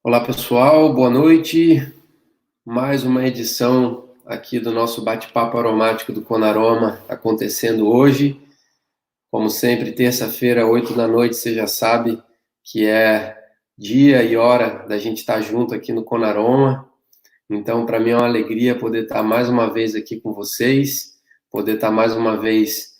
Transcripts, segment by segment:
Olá pessoal, boa noite. Mais uma edição aqui do nosso bate-papo aromático do Conaroma acontecendo hoje. Como sempre, terça-feira, 8 da noite, você já sabe que é dia e hora da gente estar junto aqui no Conaroma. Então, para mim é uma alegria poder estar mais uma vez aqui com vocês, poder estar mais uma vez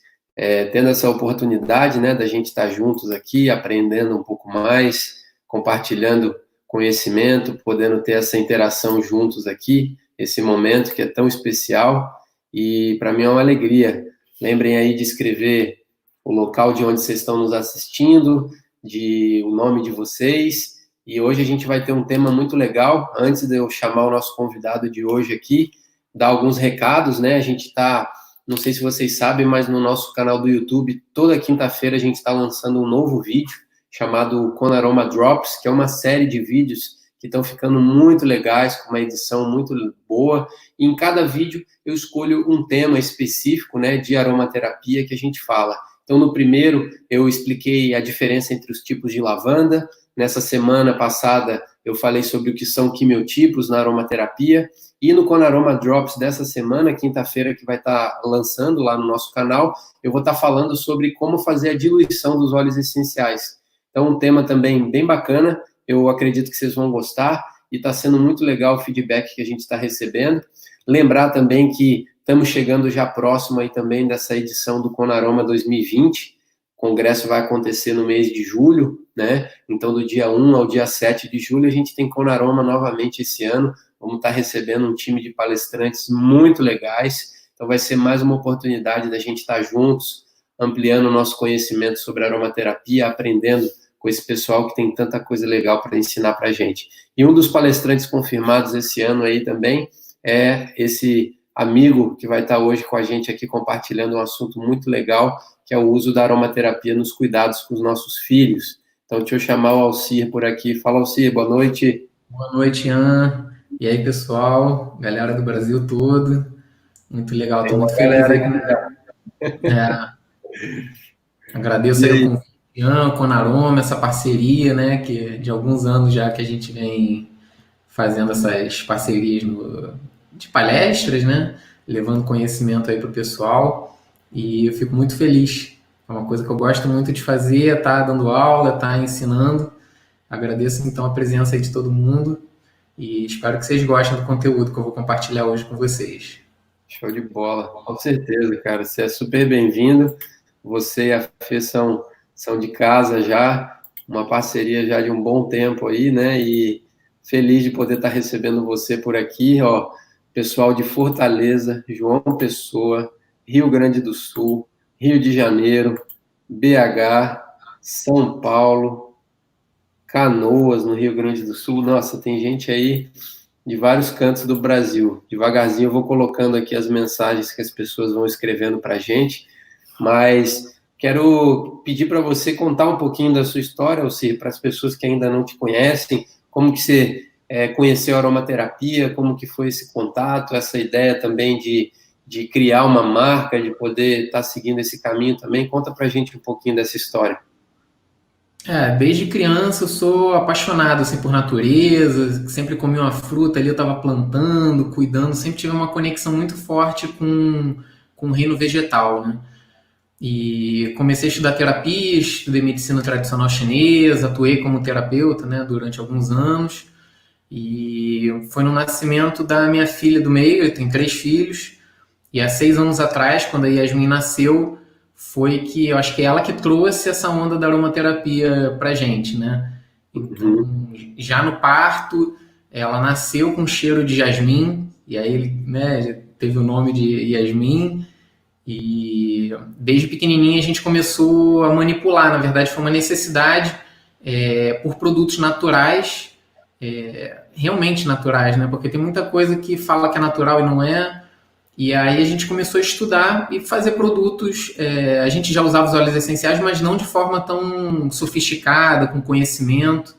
tendo essa oportunidade, né, da gente estar juntos aqui, aprendendo um pouco mais, compartilhando conhecimento, podendo ter essa interação juntos aqui, esse momento que é tão especial e para mim é uma alegria. Lembrem aí de escrever o local de onde vocês estão nos assistindo, de o nome de vocês. E hoje a gente vai ter um tema muito legal. Antes de eu chamar o nosso convidado de hoje aqui, dar alguns recados, né? A gente está, não sei se vocês sabem, mas no nosso canal do YouTube, toda quinta-feira a gente está lançando um novo vídeo chamado Conaroma Drops, que é uma série de vídeos que estão ficando muito legais, com uma edição muito boa. E em cada vídeo eu escolho um tema específico, né, de aromaterapia que a gente fala. Então, no primeiro, eu expliquei a diferença entre os tipos de lavanda. Nessa semana passada, eu falei sobre o que são quimiotipos na aromaterapia. E no Conaroma Drops dessa semana, quinta-feira, que vai estar lançando lá no nosso canal, eu vou estar falando sobre como fazer a diluição dos óleos essenciais. Então, um tema também bem bacana, eu acredito que vocês vão gostar, e está sendo muito legal o feedback que a gente está recebendo. Lembrar também que estamos chegando já próximo aí também dessa edição do Conaroma 2020, o congresso vai acontecer no mês de julho, né? Então, do dia 1 ao dia 7 de julho, a gente tem Conaroma novamente esse ano. Vamos estar recebendo um time de palestrantes muito legais. Então, vai ser mais uma oportunidade da gente estar juntos, ampliando o nosso conhecimento sobre aromaterapia, aprendendo com esse pessoal que tem tanta coisa legal para ensinar para a gente. E um dos palestrantes confirmados esse ano aí também é esse amigo que vai estar hoje com a gente aqui compartilhando um assunto muito legal, que é o uso da aromaterapia nos cuidados com os nossos filhos. Então, deixa eu chamar o Alcir por aqui. Fala, Alcir, boa noite. Boa noite, Ian. E aí, pessoal, galera do Brasil todo. Muito legal, Tem estou uma muito feliz galera aí aqui já. agradeço E aí o aí? convite, Ian, com a Naroma, essa parceria, né, que de alguns anos já que a gente vem fazendo essas parcerias de palestras, né, levando conhecimento aí para o pessoal. E eu fico muito feliz. É uma coisa que eu gosto muito de fazer, é estar dando aula, estar ensinando. Agradeço então a presença aí de todo mundo. E espero que vocês gostem do conteúdo que eu vou compartilhar hoje com vocês. Show de bola. Com certeza, cara. Você é super bem-vindo. Você e a Fê são de casa já, uma parceria já de um bom tempo aí, né? E feliz de poder estar recebendo você por aqui, ó. Pessoal de Fortaleza, João Pessoa, Rio Grande do Sul, Rio de Janeiro, BH, São Paulo, Canoas, no Rio Grande do Sul. Nossa, tem gente aí de vários cantos do Brasil. Devagarzinho eu vou colocando aqui as mensagens que as pessoas vão escrevendo para a gente, mas quero pedir para você contar um pouquinho da sua história, ou seja, para as pessoas que ainda não te conhecem, como que você conheceu a aromaterapia, como que foi esse contato, essa ideia também de criar uma marca, de poder estar seguindo esse caminho também. Conta para a gente um pouquinho dessa história. Desde criança eu sou apaixonado assim, por natureza, sempre comi uma fruta ali, eu estava plantando, cuidando, sempre tive uma conexão muito forte com o reino vegetal, né? E comecei a estudar terapia, estudei medicina tradicional chinesa, atuei como terapeuta, né, durante alguns anos. E foi no nascimento da minha filha do meio, eu tenho 3 filhos, e há 6 anos atrás, quando a Yasmin nasceu, foi que eu acho que é ela que trouxe essa onda da aromaterapia pra gente, né? Uhum. Então, já no parto, ela nasceu com cheiro de jasmim, e aí, né, já teve o nome de Yasmin, e desde pequenininha a gente começou a manipular, na verdade foi uma necessidade por produtos naturais, realmente naturais, né? Porque tem muita coisa que fala que é natural e não é, e aí a gente começou a estudar e fazer produtos. A gente já usava os óleos essenciais, mas não de forma tão sofisticada, com conhecimento.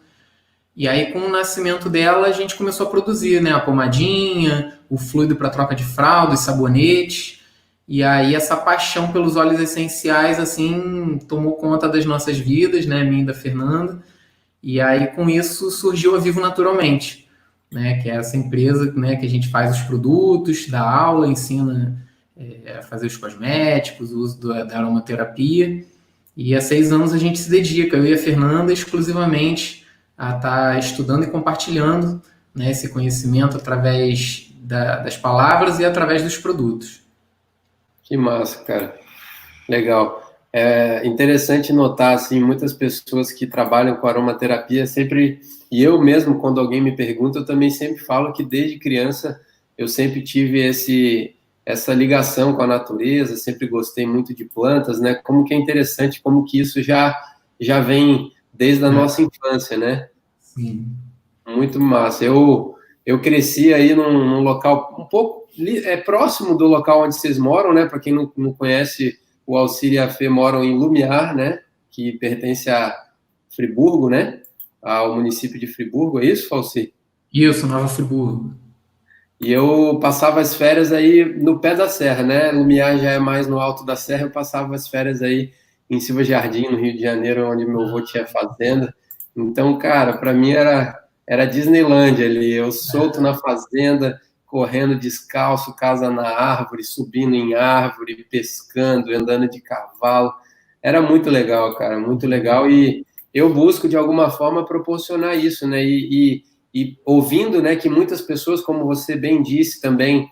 E aí, com o nascimento dela, a gente começou a produzir, né, a pomadinha, o fluido para troca de fralda, os sabonetes. E aí essa paixão pelos óleos essenciais assim tomou conta das nossas vidas, né, minha e da Fernanda. E aí, com isso, surgiu a Vivo Naturalmente, né, que é essa empresa, né, que a gente faz os produtos, dá aula, ensina a fazer os cosméticos, o uso da aromaterapia. E há 6 anos a gente se dedica, eu e a Fernanda, exclusivamente a estar estudando e compartilhando, né, esse conhecimento através das palavras e através dos produtos. Que massa, cara. Legal. É interessante notar, assim, muitas pessoas que trabalham com aromaterapia sempre, e eu mesmo, quando alguém me pergunta, eu também sempre falo que desde criança eu sempre tive essa ligação com a natureza, sempre gostei muito de plantas, né? Como que é interessante, como que isso já vem desde a nossa infância, né? Sim. Muito massa. Eu cresci aí num local um pouco próximo do local onde vocês moram, né? Para quem não conhece, o Alcir e a Fê moram em Lumiar, né? Que pertence a Friburgo, né? Ao município de Friburgo, é isso, Alcir? Isso, Nova Friburgo. E eu passava as férias aí no pé da serra, né? Lumiar já é mais no alto da serra, eu passava as férias aí em Silva Jardim, no Rio de Janeiro, onde meu avô tinha fazenda. Então, cara, para mim era Disneylândia ali, eu solto na fazenda, correndo descalço, casa na árvore, subindo em árvore, pescando, andando de cavalo. Era muito legal, cara, muito legal. E eu busco, de alguma forma, proporcionar isso, né? E ouvindo, né, que muitas pessoas, como você bem disse também,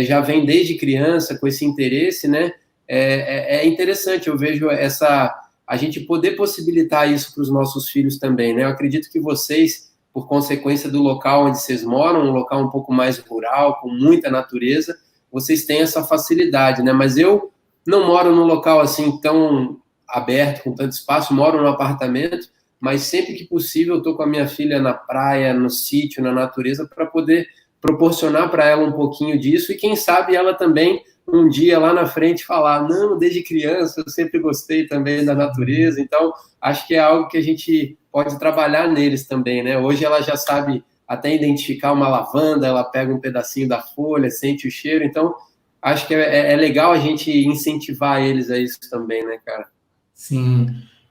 já vem desde criança com esse interesse, né? É interessante, eu vejo a gente poder possibilitar isso para os nossos filhos também, né? Eu acredito que vocês, por consequência do local onde vocês moram, um local um pouco mais rural, com muita natureza, vocês têm essa facilidade, né? Mas eu não moro num local assim tão aberto, com tanto espaço, moro num apartamento, mas sempre que possível eu estou com a minha filha na praia, no sítio, na natureza, para poder proporcionar para ela um pouquinho disso e quem sabe ela também um dia lá na frente falar, não, desde criança eu sempre gostei também da natureza, então acho que é algo que a gente pode trabalhar neles também, né? Hoje ela já sabe até identificar uma lavanda, ela pega um pedacinho da folha, sente o cheiro, então acho que é legal a gente incentivar eles a isso também, né, cara? Sim,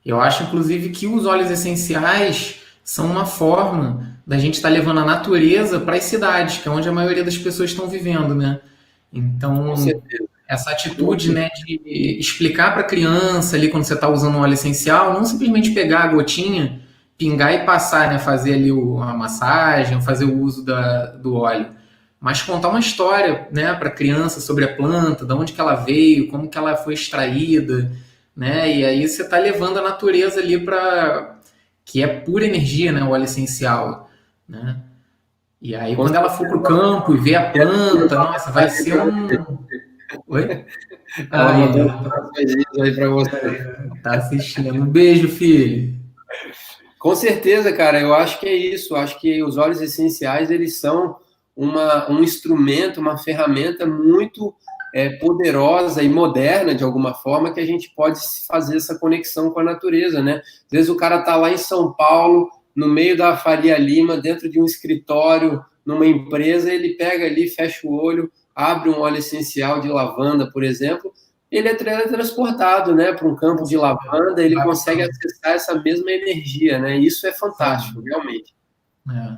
eu acho inclusive que os óleos essenciais são uma forma da gente estar levando a natureza para as cidades, que é onde a maioria das pessoas estão vivendo, né? Com Então, certeza. essa atitude, né, de explicar para a criança ali quando você está usando um óleo essencial, não simplesmente pegar a gotinha, pingar e passar, né, fazer ali a massagem, fazer o uso do óleo, mas contar uma história, né, para a criança sobre a planta, de onde que ela veio, como que ela foi extraída, né, e aí você está levando a natureza ali para que é pura energia, né, o óleo essencial, né? E aí Com quando ela for para o campo e ver a planta, nossa, vai ser um... Oi? Ela Aí, mandou um beijinho aí para você. tá assistindo. Um beijo, filho. Com certeza, cara, eu acho que é isso. Eu acho que os óleos essenciais, eles são um instrumento, uma ferramenta muito poderosa e moderna, de alguma forma, que a gente pode fazer essa conexão com a natureza, né? Às vezes o cara tá lá em São Paulo, no meio da Faria Lima, dentro de um escritório, numa empresa, ele pega ali, fecha o olho, abre um óleo essencial de lavanda, por exemplo, ele é teletransportado, né, para um campo de lavanda, ele consegue acessar essa mesma energia, né? Isso é fantástico, realmente. É.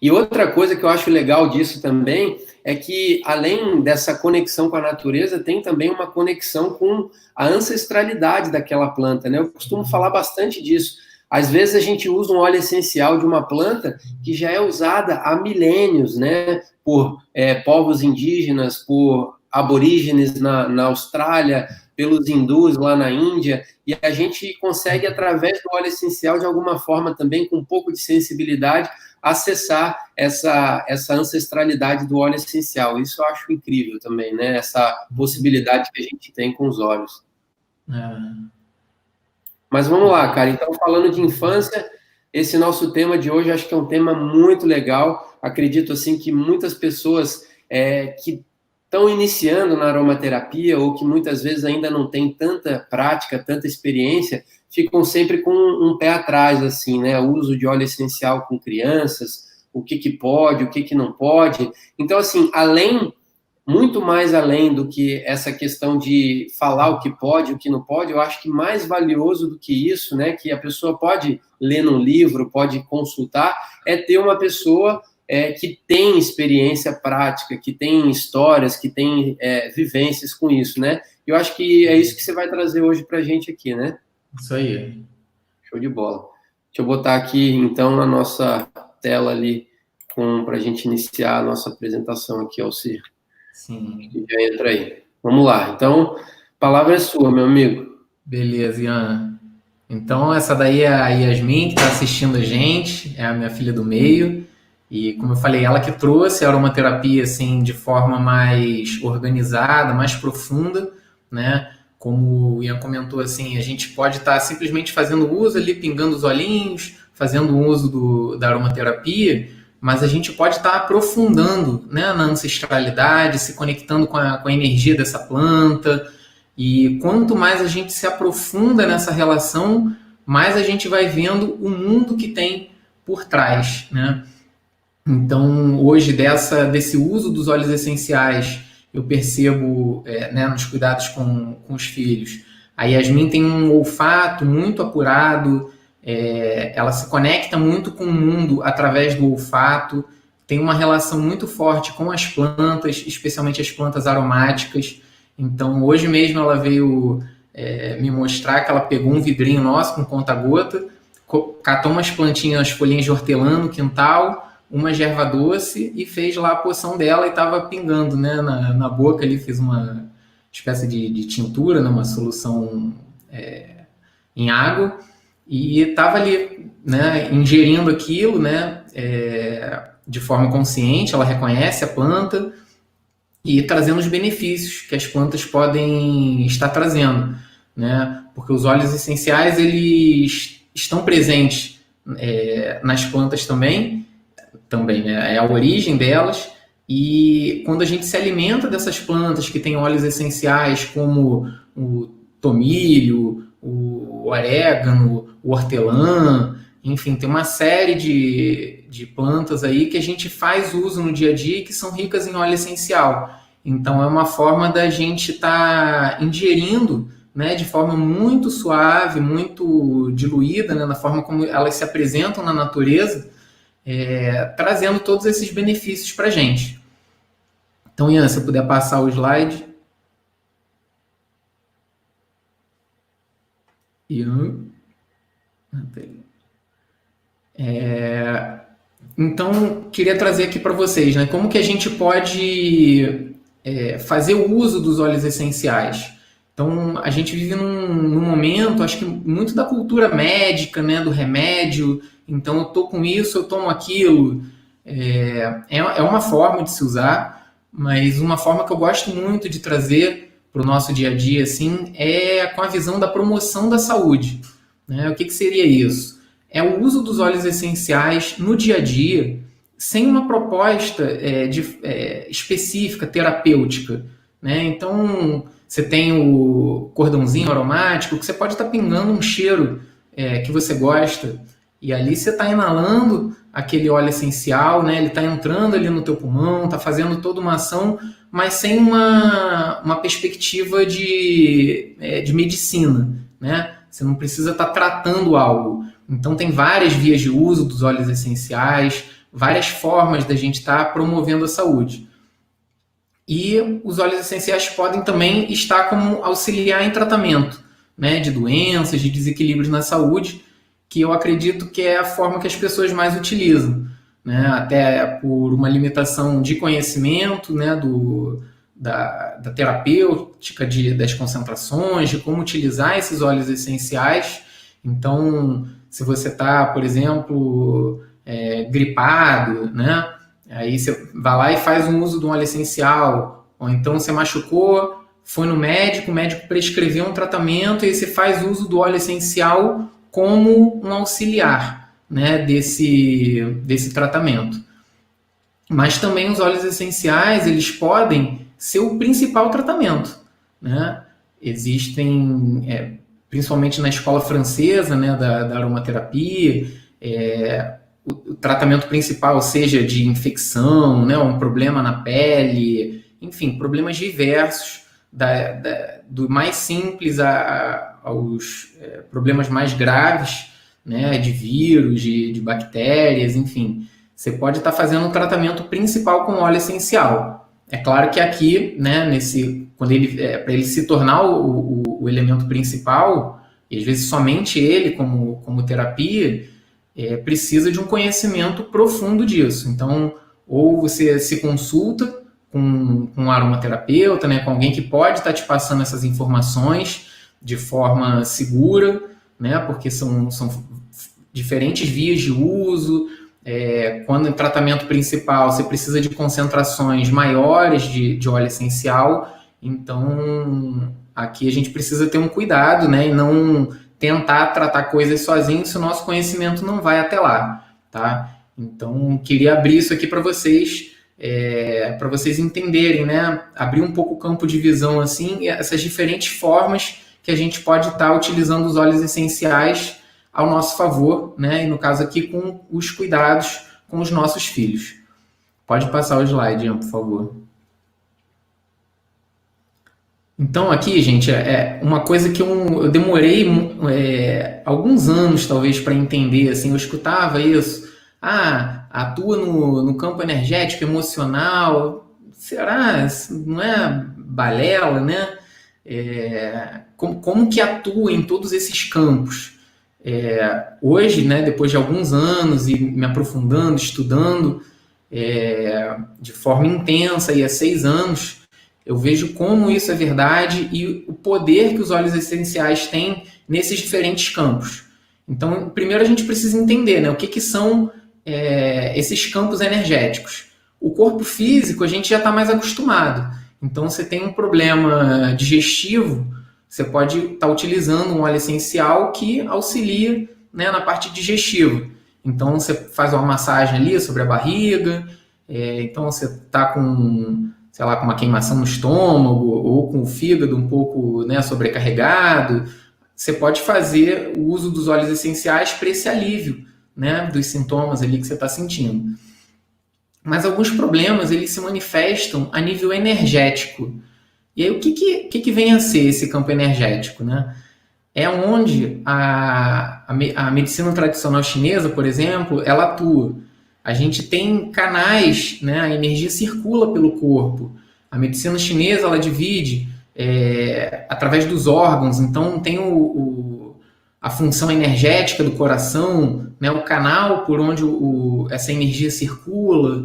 E outra coisa que eu acho legal disso também é que, além dessa conexão com a natureza, tem também uma conexão com a ancestralidade daquela planta, né? Eu costumo falar bastante disso. Às vezes a gente usa um óleo essencial de uma planta que já é usada há milênios, né? Por povos indígenas, por aborígenes na Austrália, pelos hindus lá na Índia, e a gente consegue, através do óleo essencial, de alguma forma também, com um pouco de sensibilidade, acessar essa ancestralidade do óleo essencial. Isso eu acho incrível também, né? Essa possibilidade que a gente tem com os óleos. É. Mas vamos lá, cara. Então, falando de infância, esse nosso tema de hoje acho que é um tema muito legal. Acredito, assim, que muitas pessoas que estão iniciando na aromaterapia ou que muitas vezes ainda não têm tanta prática, tanta experiência, ficam sempre com um pé atrás, assim, né? O uso de óleo essencial com crianças, o que pode, o que não pode. Então, assim, além muito mais além do que essa questão de falar o que pode, o que não pode. Eu acho que mais valioso do que isso, né, que a pessoa pode ler num livro, pode consultar, é ter uma pessoa que tem experiência prática, que tem histórias, que tem vivências com isso, né? Eu acho que é isso que você vai trazer hoje para a gente aqui, né? Isso aí. Show de bola. Deixa eu botar aqui, então, a nossa tela ali para a gente iniciar a nossa apresentação aqui, Alcir. Sim. Já entra aí. Vamos lá. Então, a palavra é sua, meu amigo. Beleza, Ian. Então, essa daí é a Yasmin, que está assistindo a gente, é a minha filha do meio. E, como eu falei, ela que trouxe a aromaterapia assim, de forma mais organizada, mais profunda, né? Como o Ian comentou, assim, a gente pode estar simplesmente fazendo uso ali, pingando os olhinhos, fazendo uso da aromaterapia, mas a gente pode estar aprofundando, né, na ancestralidade, se conectando com a energia dessa planta. E quanto mais a gente se aprofunda nessa relação, mais a gente vai vendo o mundo que tem por trás, né? Então, hoje, desse uso dos óleos essenciais, eu percebo, né, nos cuidados com os filhos, a Yasmin tem um olfato muito apurado, ela se conecta muito com o mundo através do olfato, tem uma relação muito forte com as plantas, especialmente as plantas aromáticas. Então, hoje mesmo ela veio me mostrar que ela pegou um vidrinho nosso com conta-gota, catou umas plantinhas, as folhinhas de hortelã no quintal, uma de erva doce e fez lá a poção dela e estava pingando, né, na boca ali, fez uma espécie de tintura, né, uma solução em água e estava ali, né, ingerindo aquilo, né, de forma consciente. Ela reconhece a planta e trazendo os benefícios que as plantas podem estar trazendo, né, porque os óleos essenciais eles estão presentes nas plantas também, né? É a origem delas, e quando a gente se alimenta dessas plantas que têm óleos essenciais, como o tomilho, o orégano, o hortelã, enfim, tem uma série de plantas aí que a gente faz uso no dia a dia e que são ricas em óleo essencial. Então, é uma forma da gente estar ingerindo, né, de forma muito suave, muito diluída, né, na forma como elas se apresentam na natureza, trazendo todos esses benefícios para a gente. Então, Ian, se eu puder passar o slide. Ian. Então, queria trazer aqui para vocês, né, como que a gente pode fazer o uso dos óleos essenciais. Então, a gente vive num momento, acho que muito da cultura médica, né, do remédio. Então, eu tô com isso, eu tomo aquilo. É uma forma de se usar, mas uma forma que eu gosto muito de trazer para o nosso dia a dia, assim, é com a visão da promoção da saúde, né? O que seria isso? É o uso dos óleos essenciais no dia a dia, sem uma proposta específica, terapêutica, né? Então, você tem o cordãozinho aromático, que você pode estar pingando um cheiro que você gosta, e ali você está inalando aquele óleo essencial, né? Ele está entrando ali no teu pulmão, está fazendo toda uma ação, mas sem uma perspectiva de medicina, né? Você não precisa estar tratando algo. Então, tem várias vias de uso dos óleos essenciais, várias formas da gente estar promovendo a saúde. E os óleos essenciais podem também estar como auxiliar em tratamento, né, de doenças, de desequilíbrios na saúde, que eu acredito que é a forma que as pessoas mais utilizam, né, até por uma limitação de conhecimento, né, da terapêutica, das concentrações, de como utilizar esses óleos essenciais. Então, se você está, por exemplo, gripado, né, aí você vai lá e faz um uso de um óleo essencial, ou então você machucou, foi no médico, o médico prescreveu um tratamento e aí você faz uso do óleo essencial como um auxiliar, né, desse tratamento. Mas também os óleos essenciais, eles podem ser o principal tratamento, né? Existem, principalmente na escola francesa, né, da aromaterapia, o tratamento principal, seja de infecção, né, um problema na pele, enfim, problemas diversos, do mais simples aos problemas mais graves, né, de vírus, de bactérias, enfim. Você pode estar fazendo um tratamento principal com óleo essencial. É claro que aqui, né, para ele se tornar o elemento principal, e às vezes somente ele como terapia, precisa de um conhecimento profundo disso. Então, ou você se consulta com um aromaterapeuta, né, com alguém que pode estar te passando essas informações de forma segura, né, porque são diferentes vias de uso. Quando em tratamento principal você precisa de concentrações maiores de óleo essencial, então aqui a gente precisa ter um cuidado, né, e não tentar tratar coisas sozinho se o nosso conhecimento não vai até lá, tá? Então queria abrir isso aqui para vocês entenderem, né, abrir um pouco o campo de visão, assim, essas diferentes formas que a gente pode estar utilizando os óleos essenciais ao nosso favor, né? E no caso aqui com os cuidados com os nossos filhos. Pode passar o slide, Ian, por favor. Então aqui, gente, uma coisa que eu demorei alguns anos talvez para entender, assim, eu escutava isso, atua no campo energético, emocional, será? Não é balela, né? Como que atua em todos esses campos? Hoje, né, depois de alguns anos e me aprofundando, estudando de forma intensa e há 6 anos, eu vejo como isso é verdade e o poder que os óleos essenciais têm nesses diferentes campos. Então, primeiro a gente precisa entender, né, o que são esses campos energéticos. O corpo físico a gente já está mais acostumado. Então, você tem um problema digestivo, você pode estar utilizando um óleo essencial que auxilia, né, na parte digestiva. Então, você faz uma massagem ali sobre a barriga, então você está com, sei lá, com uma queimação no estômago ou com o fígado um pouco, né, sobrecarregado. Você pode fazer o uso dos óleos essenciais para esse alívio, né, dos sintomas ali que você está sentindo. Mas alguns problemas eles se manifestam a nível energético. E aí o que vem a ser esse campo energético, né? É onde a medicina tradicional chinesa, por exemplo, ela atua. A gente tem canais, né? A energia circula pelo corpo. A medicina chinesa ela divide através dos órgãos. Então tem a função energética do coração, né? O canal por onde essa energia circula,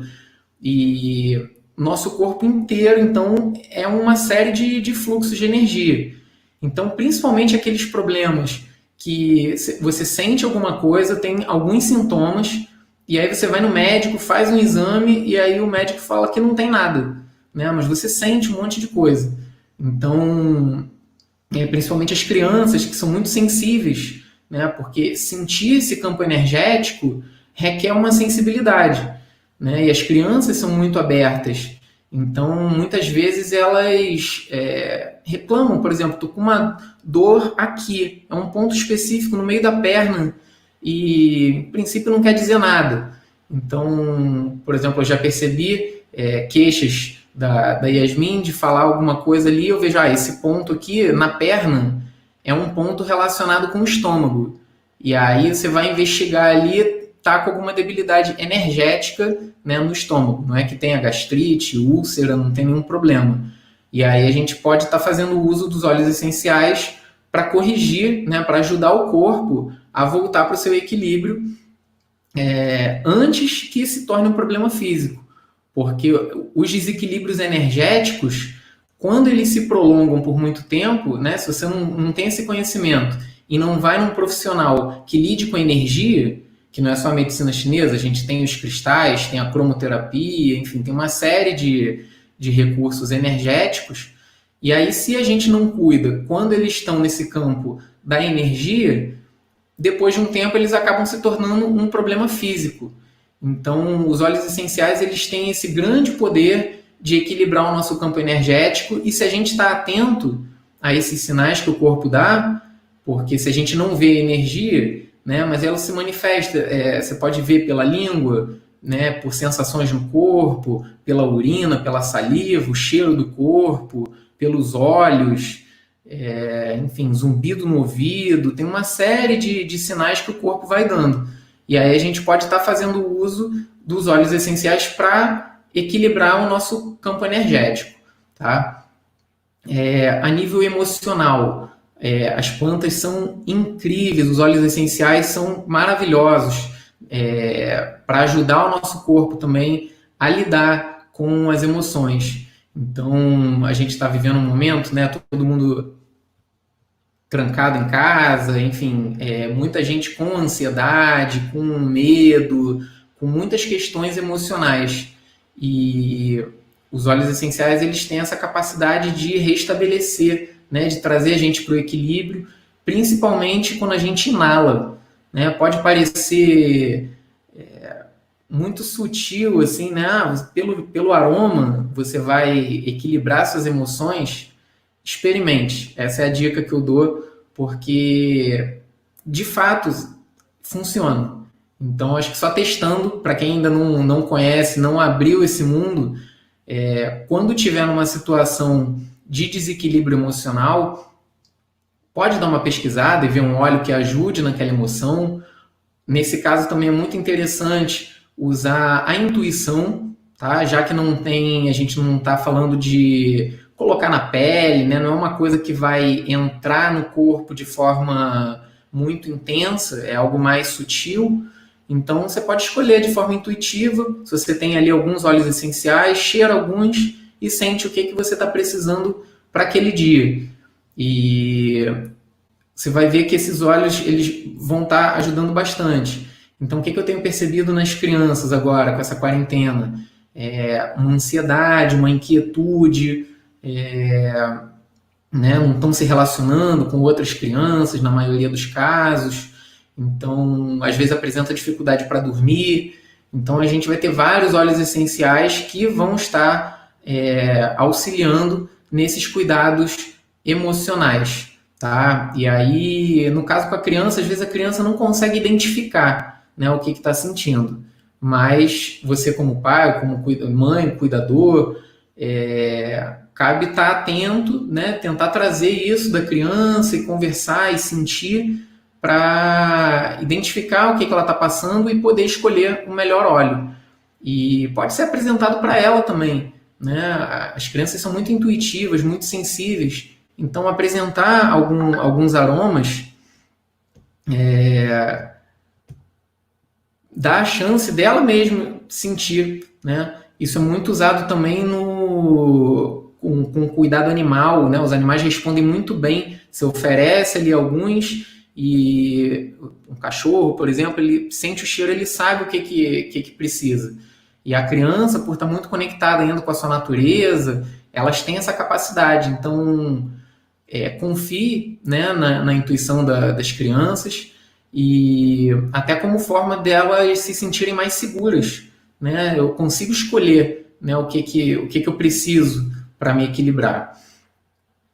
e nosso corpo inteiro, então, é uma série de fluxos de energia. Então, principalmente aqueles problemas que você sente alguma coisa, tem alguns sintomas, e aí você vai no médico, faz um exame, e aí o médico fala que não tem nada, né? Mas você sente um monte de coisa. Então, principalmente as crianças, que são muito sensíveis, né? Porque sentir esse campo energético requer uma sensibilidade, né? E as crianças são muito abertas. Então, muitas vezes elas reclamam, por exemplo, estou com uma dor aqui, é um ponto específico no meio da perna e, em princípio, não quer dizer nada. Então, por exemplo, eu já percebi queixas da Yasmin de falar alguma coisa ali, eu vejo, esse ponto aqui na perna é um ponto relacionado com o estômago. E aí você vai investigar ali, tá com alguma debilidade energética, né, no estômago. Não é que tenha gastrite, úlcera, não tem nenhum problema. E aí a gente pode estar fazendo uso dos óleos essenciais para corrigir, né, para ajudar o corpo a voltar para o seu equilíbrio antes que se torne um problema físico. Porque os desequilíbrios energéticos, quando eles se prolongam por muito tempo, né, se você não tem esse conhecimento e não vai num profissional que lide com energia, que não é só a medicina chinesa, a gente tem os cristais, tem a cromoterapia, enfim, tem uma série de recursos energéticos. E aí, se a gente não cuida, quando eles estão nesse campo da energia, depois de um tempo eles acabam se tornando um problema físico. Então, os óleos essenciais eles têm esse grande poder de equilibrar o nosso campo energético, e se a gente está atento a esses sinais que o corpo dá, porque se a gente não vê energia, né, mas ela se manifesta, você pode ver pela língua, né, por sensações no corpo, pela urina, pela saliva, o cheiro do corpo, pelos olhos, enfim, zumbido no ouvido, tem uma série de sinais que o corpo vai dando. E aí a gente pode estar fazendo uso dos óleos essenciais para equilibrar o nosso campo energético, tá? A nível emocional, as plantas são incríveis, os óleos essenciais são maravilhosos para ajudar o nosso corpo também a lidar com as emoções. Então, a gente está vivendo um momento, né, todo mundo trancado em casa, enfim, muita gente com ansiedade, com medo, com muitas questões emocionais. E os óleos essenciais, eles têm essa capacidade de restabelecer, né, de trazer a gente para o equilíbrio, principalmente quando a gente inala, né? Pode parecer muito sutil, assim, né? Pelo aroma, você vai equilibrar suas emoções. Experimente. Essa é a dica que eu dou, porque, de fato, funciona. Então, acho que só testando, para quem ainda não conhece, não abriu esse mundo, quando tiver numa situação de desequilíbrio emocional, pode dar uma pesquisada e ver um óleo que ajude naquela emoção. Nesse caso também é muito interessante usar a intuição, tá? Já que a gente não está falando de colocar na pele, né? Não é uma coisa que vai entrar no corpo de forma muito intensa, é algo mais sutil. Então você pode escolher de forma intuitiva, se você tem ali alguns óleos essenciais, cheira alguns e sente o que você está precisando para aquele dia. E você vai ver que esses óleos eles vão estar ajudando bastante. Então, o que eu tenho percebido nas crianças agora, com essa quarentena? Uma ansiedade, uma inquietude, né? Não estão se relacionando com outras crianças, na maioria dos casos. Então, às vezes apresenta dificuldade para dormir. Então, a gente vai ter vários óleos essenciais que vão estar auxiliando nesses cuidados emocionais, tá? E aí, no caso com a criança, às vezes a criança não consegue identificar, né, o que está sentindo. Mas você como pai, como mãe, cuidador, cabe estar atento, né, tentar trazer isso da criança e conversar e sentir para identificar o que ela está passando e poder escolher o melhor óleo. E pode ser apresentado para ela também, né? As crianças são muito intuitivas, muito sensíveis, então apresentar alguns aromas dá a chance dela mesma sentir, né? Isso é muito usado também com cuidado animal, né? Os animais respondem muito bem, você oferece ali alguns e um cachorro, por exemplo, ele sente o cheiro, ele sabe o que precisa. E a criança, por estar muito conectada ainda com a sua natureza, elas têm essa capacidade. Então, confie, né, na intuição das crianças e até como forma delas se sentirem mais seguras, né? Eu consigo escolher, né, o que eu preciso para me equilibrar.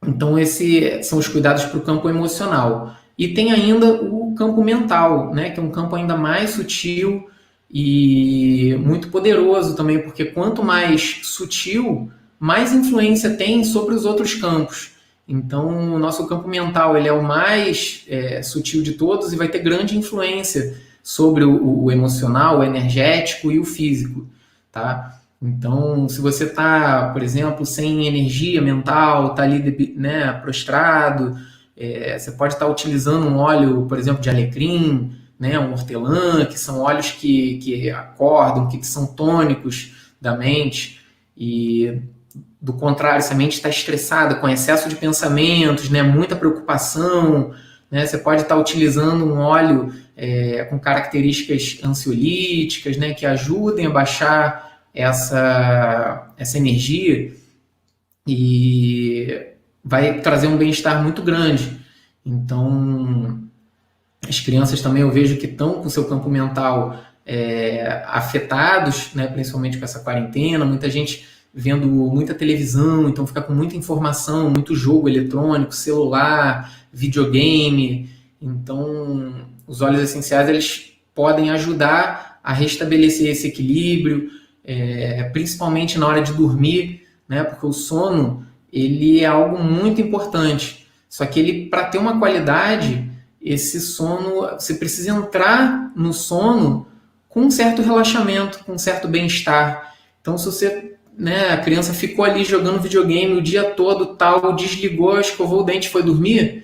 Então, esses são os cuidados para o campo emocional. E tem ainda o campo mental, né, que é um campo ainda mais sutil e muito poderoso também, porque quanto mais sutil, mais influência tem sobre os outros campos. Então, o nosso campo mental ele é o mais sutil de todos e vai ter grande influência sobre o emocional, o energético e o físico, tá? Então, se você está, por exemplo, sem energia mental, está ali, né, prostrado, você pode estar utilizando um óleo, por exemplo, de alecrim, né, um hortelã, que são óleos que acordam, que são tônicos da mente. E, do contrário, se a mente está estressada, com excesso de pensamentos, né, muita preocupação, né, você pode estar utilizando um óleo com características ansiolíticas, né, que ajudem a baixar essa energia e vai trazer um bem-estar muito grande. Então, as crianças também eu vejo que estão com o seu campo mental afetados, né, principalmente com essa quarentena, muita gente vendo muita televisão, então fica com muita informação, muito jogo eletrônico, celular, videogame. Então, os óleos essenciais eles podem ajudar a restabelecer esse equilíbrio, principalmente na hora de dormir, né? Porque o sono, ele é algo muito importante. Só que ele, para ter uma qualidade, esse sono, você precisa entrar no sono com um certo relaxamento, com um certo bem-estar. Então, se você, né, a criança ficou ali jogando videogame o dia todo, tal, desligou, escovou o dente e foi dormir,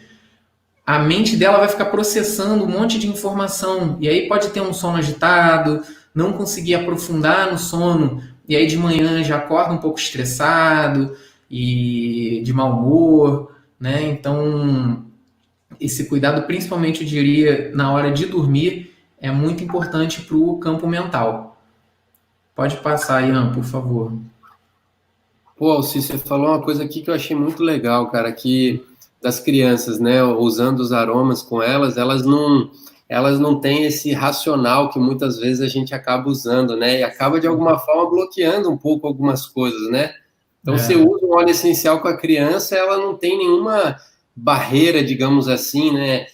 a mente dela vai ficar processando um monte de informação, e aí pode ter um sono agitado, não conseguir aprofundar no sono, e aí de manhã já acorda um pouco estressado e de mau humor, né? Então, esse cuidado, principalmente, eu diria, na hora de dormir, é muito importante para o campo mental. Pode passar, Ian, por favor. Pô, Alci, você falou uma coisa aqui que eu achei muito legal, cara, que das crianças, né, usando os aromas com elas, elas não têm esse racional que muitas vezes a gente acaba usando, né, e acaba de alguma forma bloqueando um pouco algumas coisas, né? Então, você usa um óleo essencial com a criança, ela não tem nenhuma barreira, digamos assim, né,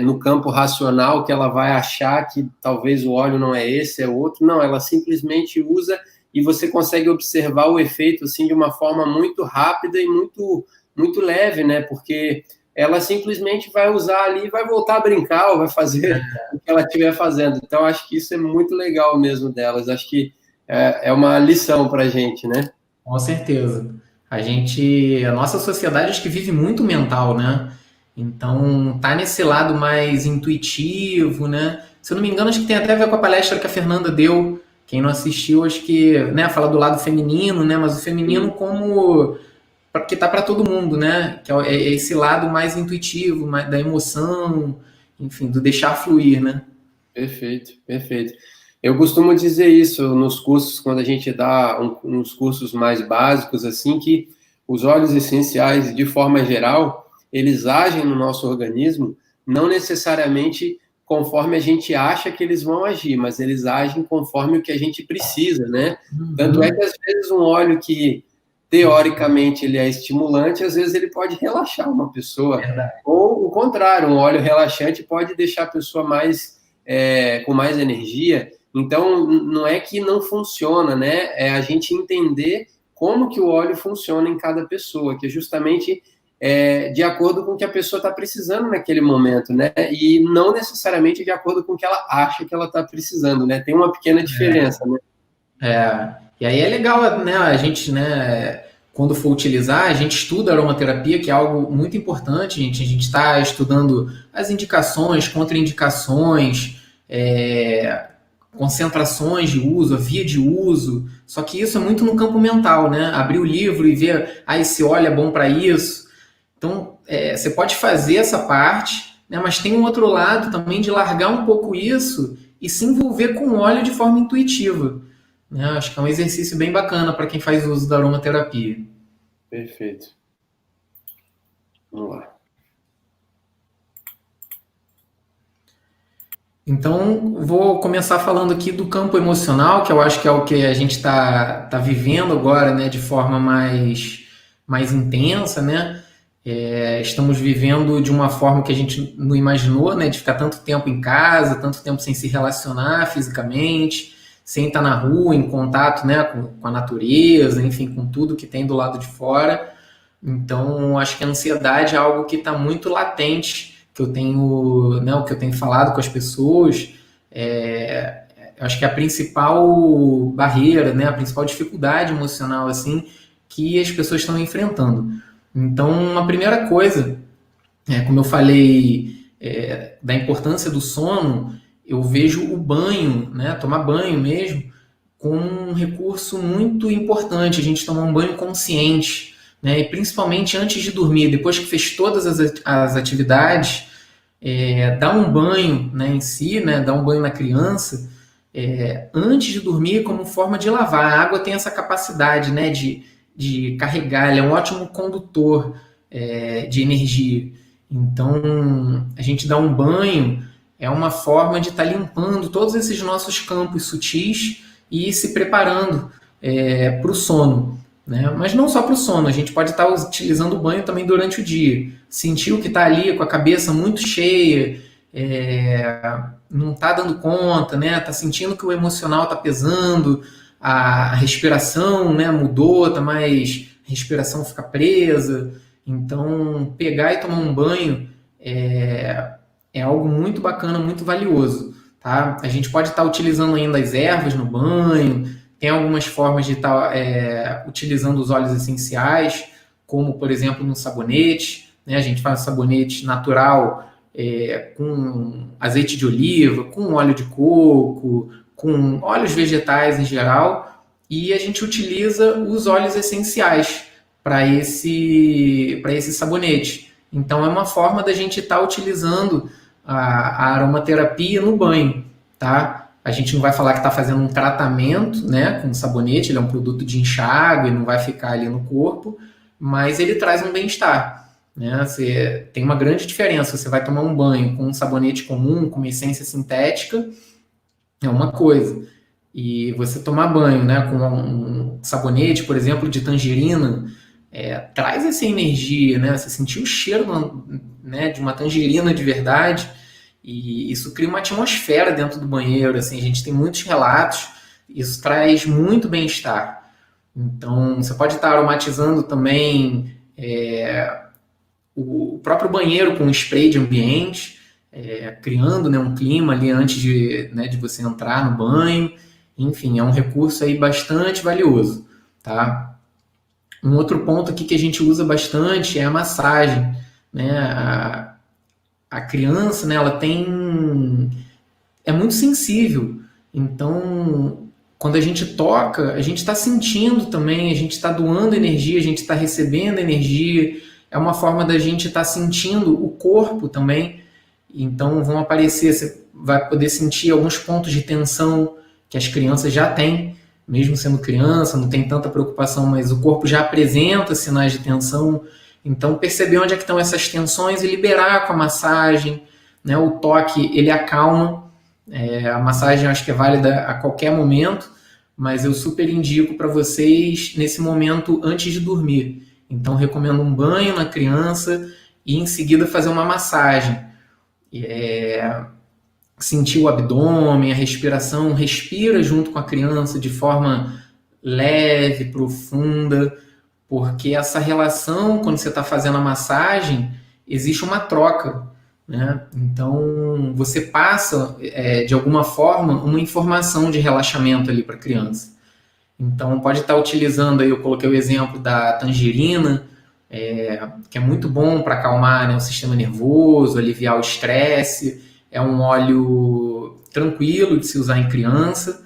no campo racional, que ela vai achar que talvez o óleo não é esse, é outro. Não, ela simplesmente usa e você consegue observar o efeito assim de uma forma muito rápida e muito muito leve, né? Porque ela simplesmente vai usar ali, vai voltar a brincar, ou vai fazer o que ela estiver fazendo. Então, acho que isso é muito legal mesmo delas. Acho que é uma lição para a gente, né? Com certeza. A nossa sociedade acho que vive muito mental, né? Então, tá nesse lado mais intuitivo, né? Se eu não me engano, acho que tem até a ver com a palestra que a Fernanda deu. Quem não assistiu, acho que, né, fala do lado feminino, né? Mas o feminino como que tá para todo mundo, né? Que é esse lado mais intuitivo, mais da emoção, enfim, do deixar fluir, né? Perfeito, perfeito. Eu costumo dizer isso nos cursos, quando a gente dá uns cursos mais básicos, assim, que os óleos essenciais, de forma geral, eles agem no nosso organismo, não necessariamente conforme a gente acha que eles vão agir, mas eles agem conforme o que a gente precisa, né? Tanto é que, às vezes, um óleo que, teoricamente, ele é estimulante, às vezes ele pode relaxar uma pessoa. Verdade. Ou, o contrário, um óleo relaxante pode deixar a pessoa com mais energia. Então, não é que não funciona, né? É a gente entender como que o óleo funciona em cada pessoa, que é justamente de acordo com o que a pessoa está precisando naquele momento, né? E não necessariamente de acordo com o que ela acha que ela está precisando, né? Tem uma pequena diferença, né? E aí é legal, né? A gente, né? Quando for utilizar, a gente estuda aromaterapia, que é algo muito importante, gente. A gente está estudando as indicações, contraindicações, concentrações de uso, a via de uso. Só que isso é muito no campo mental, né? Abrir o livro e ver, esse óleo é bom para isso. Então, você pode fazer essa parte, né? Mas tem um outro lado também de largar um pouco isso e se envolver com o óleo de forma intuitiva. Né? Acho que é um exercício bem bacana para quem faz uso da aromaterapia. Perfeito. Vamos lá. Então, vou começar falando aqui do campo emocional, que eu acho que é o que a gente está vivendo agora, né, de forma mais intensa, né? Estamos vivendo de uma forma que a gente não imaginou, né, de ficar tanto tempo em casa, tanto tempo sem se relacionar fisicamente, sem estar na rua, em contato, né, com a natureza, enfim, com tudo que tem do lado de fora. Então, acho que a ansiedade é algo que está muito latente, que eu tenho, né, o que eu tenho falado com as pessoas. Acho que a principal barreira, né, a principal dificuldade emocional, assim, que as pessoas estão enfrentando. Então, a primeira coisa, como eu falei, da importância do sono, eu vejo o banho, né, tomar banho mesmo, como um recurso muito importante. A gente tomar um banho consciente, né, e principalmente antes de dormir, depois que fez todas as atividades, dar um banho, né, em si, né, dar um banho na criança, antes de dormir, como forma de lavar. A água tem essa capacidade, né, de carregar, ela é um ótimo condutor de energia. Então, a gente dá um banho é uma forma de estar limpando todos esses nossos campos sutis e se preparando para o sono. Né? Mas não só para o sono, a gente pode estar utilizando o banho também durante o dia. Sentir o que está ali com a cabeça muito cheia, não está dando conta, né? Está sentindo que o emocional está pesando, a respiração, né, mudou, tá mais, a respiração fica presa. Então, pegar e tomar um banho é algo muito bacana, muito valioso, tá? A gente pode estar utilizando ainda as ervas no banho, tem algumas formas de estar utilizando os óleos essenciais, como, por exemplo, no sabonete, né? A gente faz um sabonete natural com azeite de oliva, com óleo de coco, com óleos vegetais em geral, e a gente utiliza os óleos essenciais para esse sabonete. Então, é uma forma da gente estar utilizando a aromaterapia no banho, tá? A gente não vai falar que está fazendo um tratamento, né, com sabonete, ele é um produto de enxágue, não vai ficar ali no corpo, mas ele traz um bem-estar, né? Você tem uma grande diferença. Você vai tomar um banho com um sabonete comum, com uma essência sintética, é uma coisa. E você tomar banho, né, com um sabonete, por exemplo, de tangerina, traz essa energia, né? Você sentir o cheiro, né, de uma tangerina de verdade, e isso cria uma atmosfera dentro do banheiro. Assim, a gente tem muitos relatos, isso traz muito bem-estar. Então, você pode estar aromatizando também o próprio banheiro com spray de ambiente, criando, né, um clima ali antes de você entrar no banho. Enfim, é um recurso aí bastante valioso, tá? Um outro ponto aqui que a gente usa bastante é a massagem, né? A criança, né, ela é muito sensível, então quando a gente toca, a gente está sentindo também, a gente está doando energia, a gente está recebendo energia, é uma forma da gente estar sentindo o corpo também. Então vão aparecer, você vai poder sentir alguns pontos de tensão que as crianças já têm, mesmo sendo criança, não tem tanta preocupação, mas o corpo já apresenta sinais de tensão. Então perceber onde é que estão essas tensões e liberar com a massagem, né? O toque, ele acalma. A massagem eu acho que é válida a qualquer momento, mas eu super indico para vocês nesse momento antes de dormir. Então recomendo um banho na criança e em seguida fazer uma massagem. Sentir o abdômen, a respiração, respira junto com a criança de forma leve, profunda, porque essa relação, quando você está fazendo a massagem, existe uma troca, né? Então, você passa, de alguma forma, uma informação de relaxamento ali para a criança. Então, pode estar utilizando, aí eu coloquei o exemplo da tangerina, que é muito bom para acalmar, né, o sistema nervoso, aliviar o estresse. É um óleo tranquilo de se usar em criança.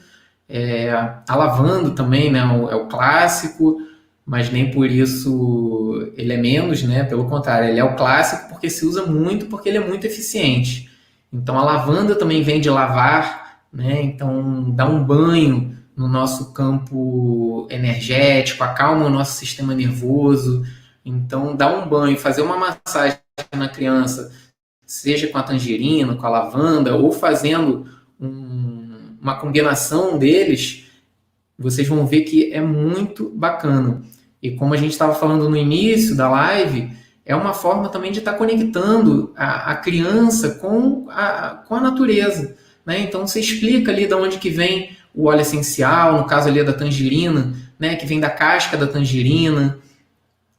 A lavanda também, né, é o clássico, mas nem por isso ele é menos, né? Pelo contrário, ele é o clássico porque se usa muito, porque ele é muito eficiente. Então a lavanda também vem de lavar, né? Então dá um banho no nosso campo energético, acalma o nosso sistema nervoso. Então dá um banho, fazer uma massagem na criança, seja com a tangerina, com a lavanda, ou fazendo uma combinação deles, vocês vão ver que é muito bacana. E como a gente estava falando no início da live, é uma forma também de estar conectando a criança com a natureza, né? Então você explica ali de onde que vem o óleo essencial, no caso ali da tangerina, né? Que vem da casca da tangerina.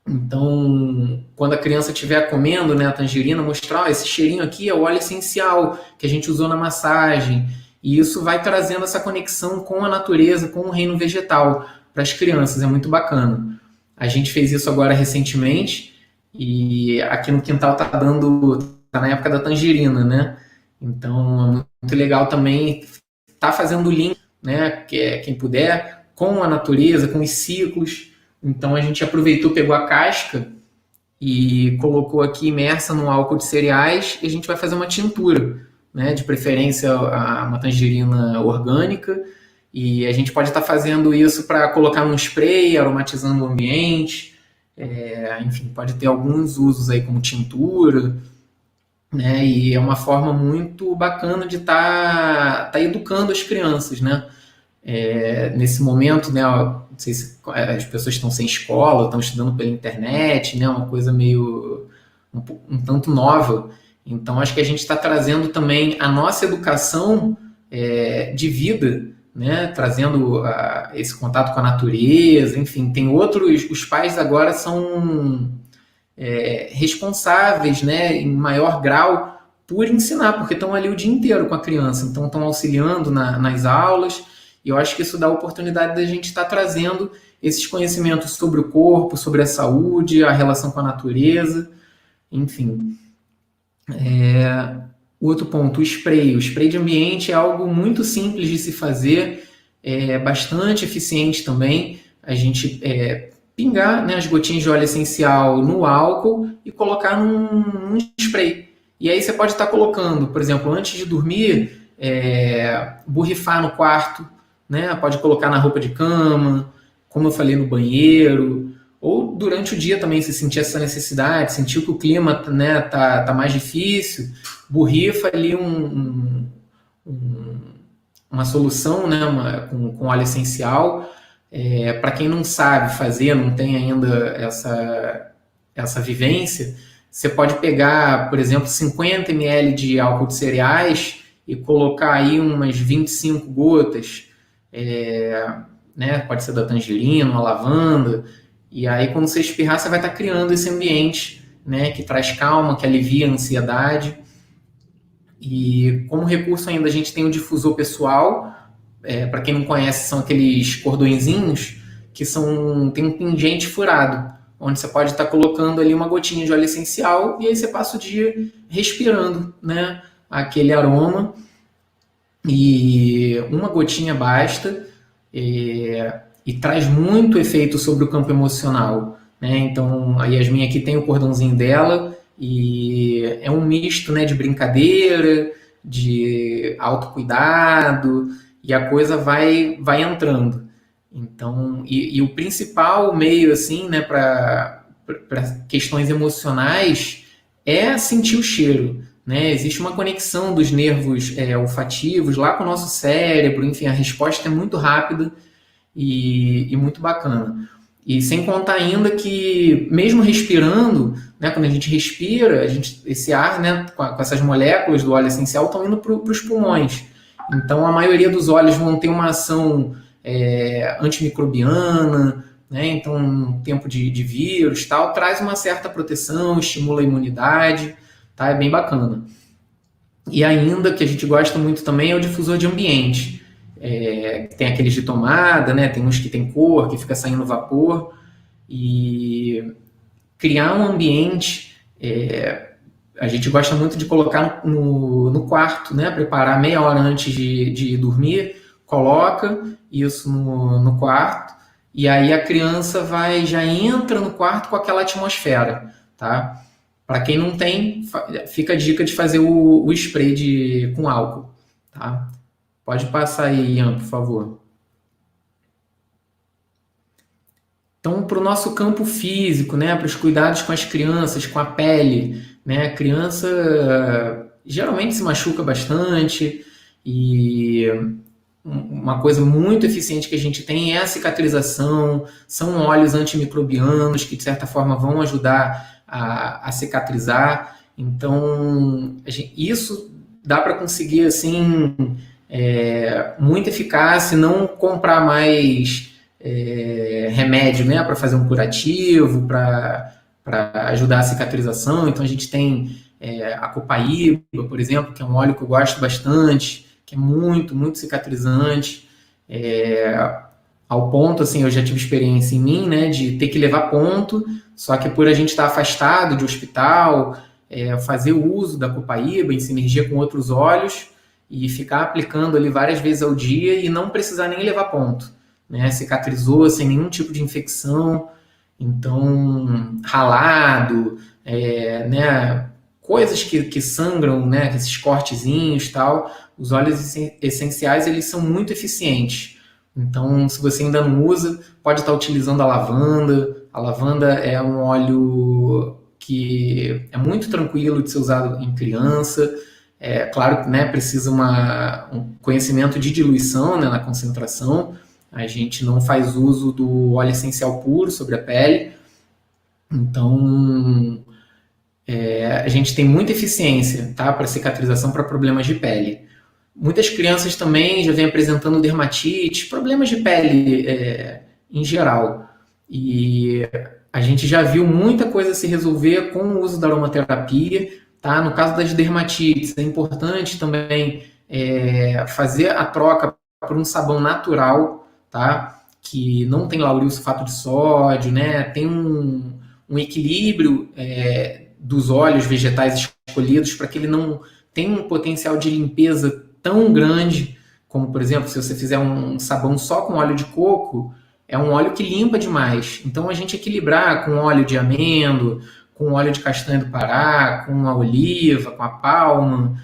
Então, quando a criança estiver comendo, né, a tangerina, mostrar, esse cheirinho aqui é o óleo essencial que a gente usou na massagem. E isso vai trazendo essa conexão com a natureza, com o reino vegetal para as crianças. É muito bacana. A gente fez isso agora recentemente e aqui no quintal tá na época da tangerina, né? Então, é muito legal também tá fazendo o link, né, quem puder, com a natureza, com os ciclos. Então a gente aproveitou, pegou a casca e colocou aqui imersa no álcool de cereais e a gente vai fazer uma tintura, né? De preferência uma tangerina orgânica, e a gente pode estar fazendo isso para colocar num spray, aromatizando o ambiente, enfim, pode ter alguns usos aí como tintura, né? E é uma forma muito bacana de estar educando as crianças, né? Nesse momento, né, não sei se as pessoas estão sem escola, estão estudando pela internet, né, uma coisa meio um tanto nova. Então, acho que a gente está trazendo também a nossa educação de vida, né? Trazendo esse contato com a natureza, enfim, tem outros. Os pais agora são responsáveis, né, em maior grau por ensinar, porque estão ali o dia inteiro com a criança, então estão auxiliando nas aulas, e eu acho que isso dá a oportunidade da gente estar trazendo esses conhecimentos sobre o corpo, sobre a saúde, a relação com a natureza, enfim. Outro ponto, o spray. O spray de ambiente é algo muito simples de se fazer, bastante eficiente também. A gente pingar, né, as gotinhas de óleo essencial no álcool e colocar num spray. E aí você pode estar colocando, por exemplo, antes de dormir, borrifar no quarto, né? Pode colocar na roupa de cama, como eu falei, no banheiro, ou durante o dia também, se sentir essa necessidade, sentir que o clima, né, tá mais difícil, borrifa ali uma solução, né, com óleo essencial. Para quem não sabe fazer, não tem ainda essa vivência, você pode pegar, por exemplo, 50 ml de álcool de cereais e colocar aí umas 25 gotas, né, pode ser da tangerina, uma lavanda, e aí quando você espirrar, você vai estar criando esse ambiente, né, que traz calma, que alivia a ansiedade. E como recurso ainda a gente tem o difusor pessoal. Para quem não conhece, são aqueles cordõezinhos que tem um pingente furado, onde você pode estar colocando ali uma gotinha de óleo essencial e aí você passa o dia respirando, né, aquele aroma, e uma gotinha basta, e traz muito efeito sobre o campo emocional, né? Então a Yasmin aqui tem o cordãozinho dela e é um misto, né, de brincadeira, de autocuidado, e a coisa vai entrando. Então, e o principal meio, assim, né, para questões emocionais é sentir o cheiro, né? Existe uma conexão dos nervos olfativos lá com o nosso cérebro, enfim, a resposta é muito rápida e muito bacana. E sem contar ainda que, mesmo respirando, né, quando a gente respira, esse ar, né, com essas moléculas do óleo essencial estão indo para os pulmões. Então, a maioria dos óleos vão ter uma ação antimicrobiana, né? Então, um tempo de vírus, tal, traz uma certa proteção, estimula a imunidade, tá? É bem bacana. E ainda, que a gente gosta muito também, é o difusor de ambiente. Tem aqueles de tomada, né? Tem uns que tem cor, que fica saindo vapor. E criar um ambiente... a gente gosta muito de colocar no quarto, né? Preparar meia hora antes de dormir, coloca isso no quarto, e aí a criança já entra no quarto com aquela atmosfera, tá? Para quem não tem, fica a dica de fazer o spray com álcool, tá? Pode passar aí, Ian, por favor. Então, para o nosso campo físico, né, para os cuidados com as crianças, com a pele, né, a criança geralmente se machuca bastante, e uma coisa muito eficiente que a gente tem é a cicatrização, são óleos antimicrobianos que, de certa forma, vão ajudar a cicatrizar. Então, isso dá para conseguir, assim, muita eficácia, não comprar mais remédio, né, para fazer um curativo, para ajudar a cicatrização. Então a gente tem a copaíba, por exemplo, que é um óleo que eu gosto bastante, que é muito, muito cicatrizante, ao ponto, assim, eu já tive experiência em mim, né, de ter que levar ponto, só que por a gente estar afastado de hospital, fazer o uso da copaíba em sinergia com outros óleos e ficar aplicando ali várias vezes ao dia e não precisar nem levar ponto, né, cicatrizou sem nenhum tipo de infecção. Então, ralado, né, coisas que sangram, né, esses cortezinhos e tal, os óleos essenciais, eles são muito eficientes. Então, se você ainda não usa, pode estar utilizando a lavanda. A lavanda é um óleo que é muito tranquilo de ser usado em criança. Claro que, né, precisa um conhecimento de diluição, né, na concentração. A gente não faz uso do óleo essencial puro sobre a pele. Então, A gente tem muita eficiência, tá, para cicatrização para problemas de pele. Muitas crianças também já vêm apresentando dermatite, problemas de pele em geral. E a gente já viu muita coisa se resolver com o uso da aromaterapia, tá? No caso das dermatites, é importante também fazer a troca por um sabão natural, tá? Que não tem lauril sulfato de sódio, né? Tem um equilíbrio dos óleos vegetais escolhidos para que ele não tenha um potencial de limpeza tão grande, como, por exemplo, se você fizer um sabão só com óleo de coco, é um óleo que limpa demais. Então, a gente equilibrar com óleo de amêndoa, com óleo de castanha do Pará, com a oliva, com a palma,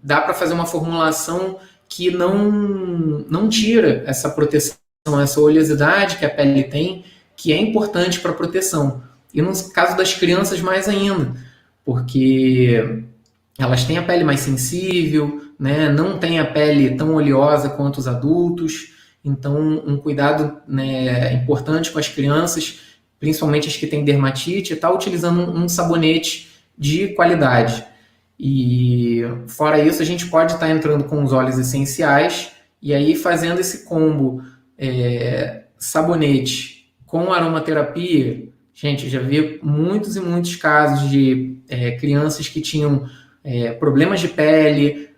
dá para fazer uma formulação que não tira essa proteção, essa oleosidade que a pele tem, que é importante para a proteção. E no caso das crianças, mais ainda, porque elas têm a pele mais sensível, né? Não tem a pele tão oleosa quanto os adultos, então um cuidado, né, importante com as crianças, principalmente as que têm dermatite, está utilizando um sabonete de qualidade. E fora isso, a gente pode estar entrando com os óleos essenciais e aí fazendo esse combo sabonete com aromaterapia. Gente, eu já vi muitos e muitos casos de crianças que tinham problemas de pele,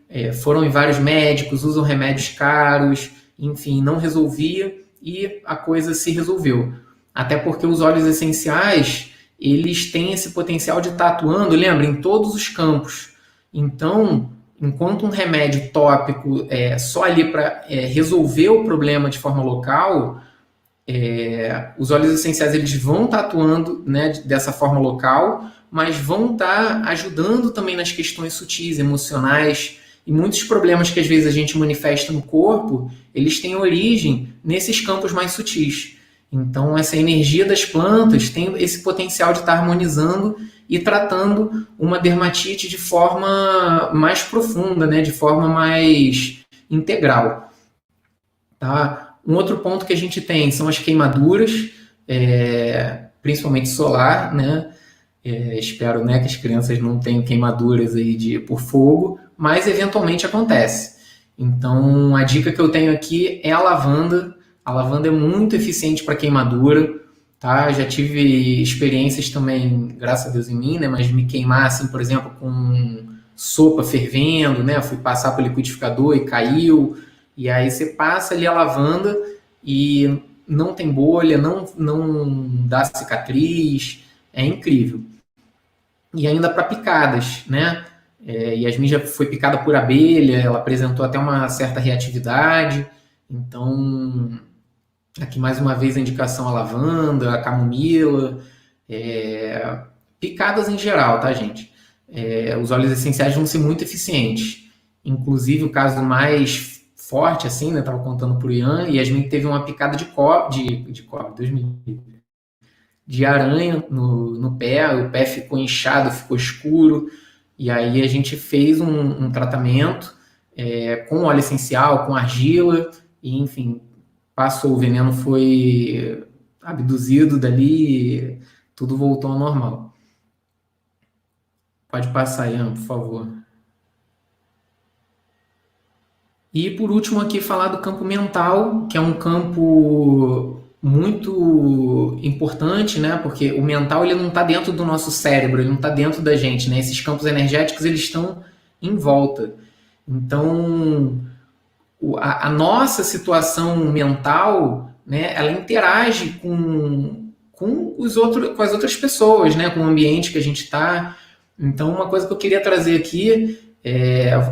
foram em vários médicos, usam remédios caros, enfim, não resolvia e a coisa se resolveu. Até porque os óleos essenciais, eles têm esse potencial de estar atuando, lembra, em todos os campos. Então, enquanto um remédio tópico só ali para resolver o problema de forma local, os óleos essenciais eles vão estar atuando, né, dessa forma local, mas vão estar ajudando também nas questões sutis, emocionais, e muitos problemas que às vezes a gente manifesta no corpo, eles têm origem nesses campos mais sutis. Então, essa energia das plantas tem esse potencial de estar harmonizando e tratando uma dermatite de forma mais profunda, né, de forma mais integral. Tá? Um outro ponto que a gente tem são as queimaduras, principalmente solar, né? Espero, né, que as crianças não tenham queimaduras aí por fogo, mas eventualmente acontece. Então, a dica que eu tenho aqui é a lavanda. A lavanda é muito eficiente para queimadura, tá? Já tive experiências também, graças a Deus em mim, né, mas de me queimar, assim, por exemplo, com sopa fervendo, né? Eu fui passar pelo liquidificador e caiu. E aí você passa ali a lavanda e não tem bolha, não dá cicatriz, é incrível. E ainda para picadas, né? Yasmin já foi picada por abelha, ela apresentou até uma certa reatividade, então aqui mais uma vez a indicação à lavanda, à camomila, picadas em geral, tá, gente? Os óleos essenciais vão ser muito eficientes, inclusive o caso mais forte, assim, né? Tava contando pro Ian, e Yasmin teve uma picada de cobra, Deus me livre, de aranha no pé, o pé ficou inchado, ficou escuro, e aí a gente fez um tratamento com óleo essencial, com argila, e enfim, passou, o veneno foi abduzido dali, tudo voltou ao normal. Pode passar, Ian, por favor. E por último aqui falar do campo mental, que é um campo muito importante, né? Porque o mental ele não está dentro do nosso cérebro, ele não está dentro da gente, né? Esses campos energéticos eles estão em volta. Então, a nossa situação mental, né? Ela interage com com as outras pessoas, né? Com o ambiente que a gente está. Então, uma coisa que eu queria trazer aqui,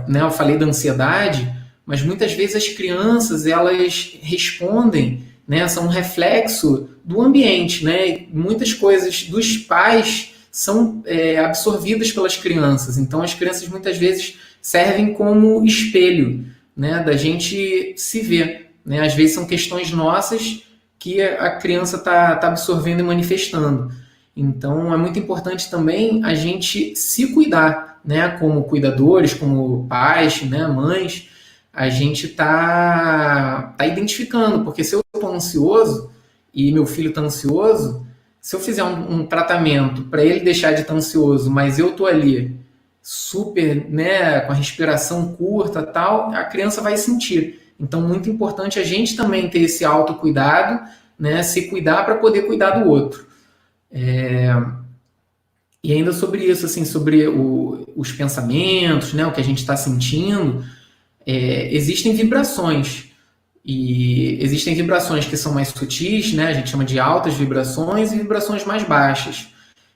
né? Eu falei da ansiedade, mas muitas vezes as crianças elas respondem, né, são um reflexo do ambiente, né? Muitas coisas dos pais são absorvidas pelas crianças. Então, as crianças muitas vezes servem como espelho, né, da gente se ver. Né? Às vezes são questões nossas que a criança está absorvendo e manifestando. Então, é muito importante também a gente se cuidar, né? Como cuidadores, como pais, né, mães, a gente tá identificando, porque se eu estou ansioso e meu filho está ansioso, se eu fizer um tratamento para ele deixar de estar ansioso, mas eu tô ali super, né, com a respiração curta, tal, a criança vai sentir. Então, muito importante a gente também ter esse autocuidado, né, se cuidar para poder cuidar do outro. E ainda sobre isso, assim, sobre os pensamentos, né, o que a gente está sentindo, existem vibrações. E existem vibrações que são mais sutis, né, a gente chama de altas vibrações, e vibrações mais baixas.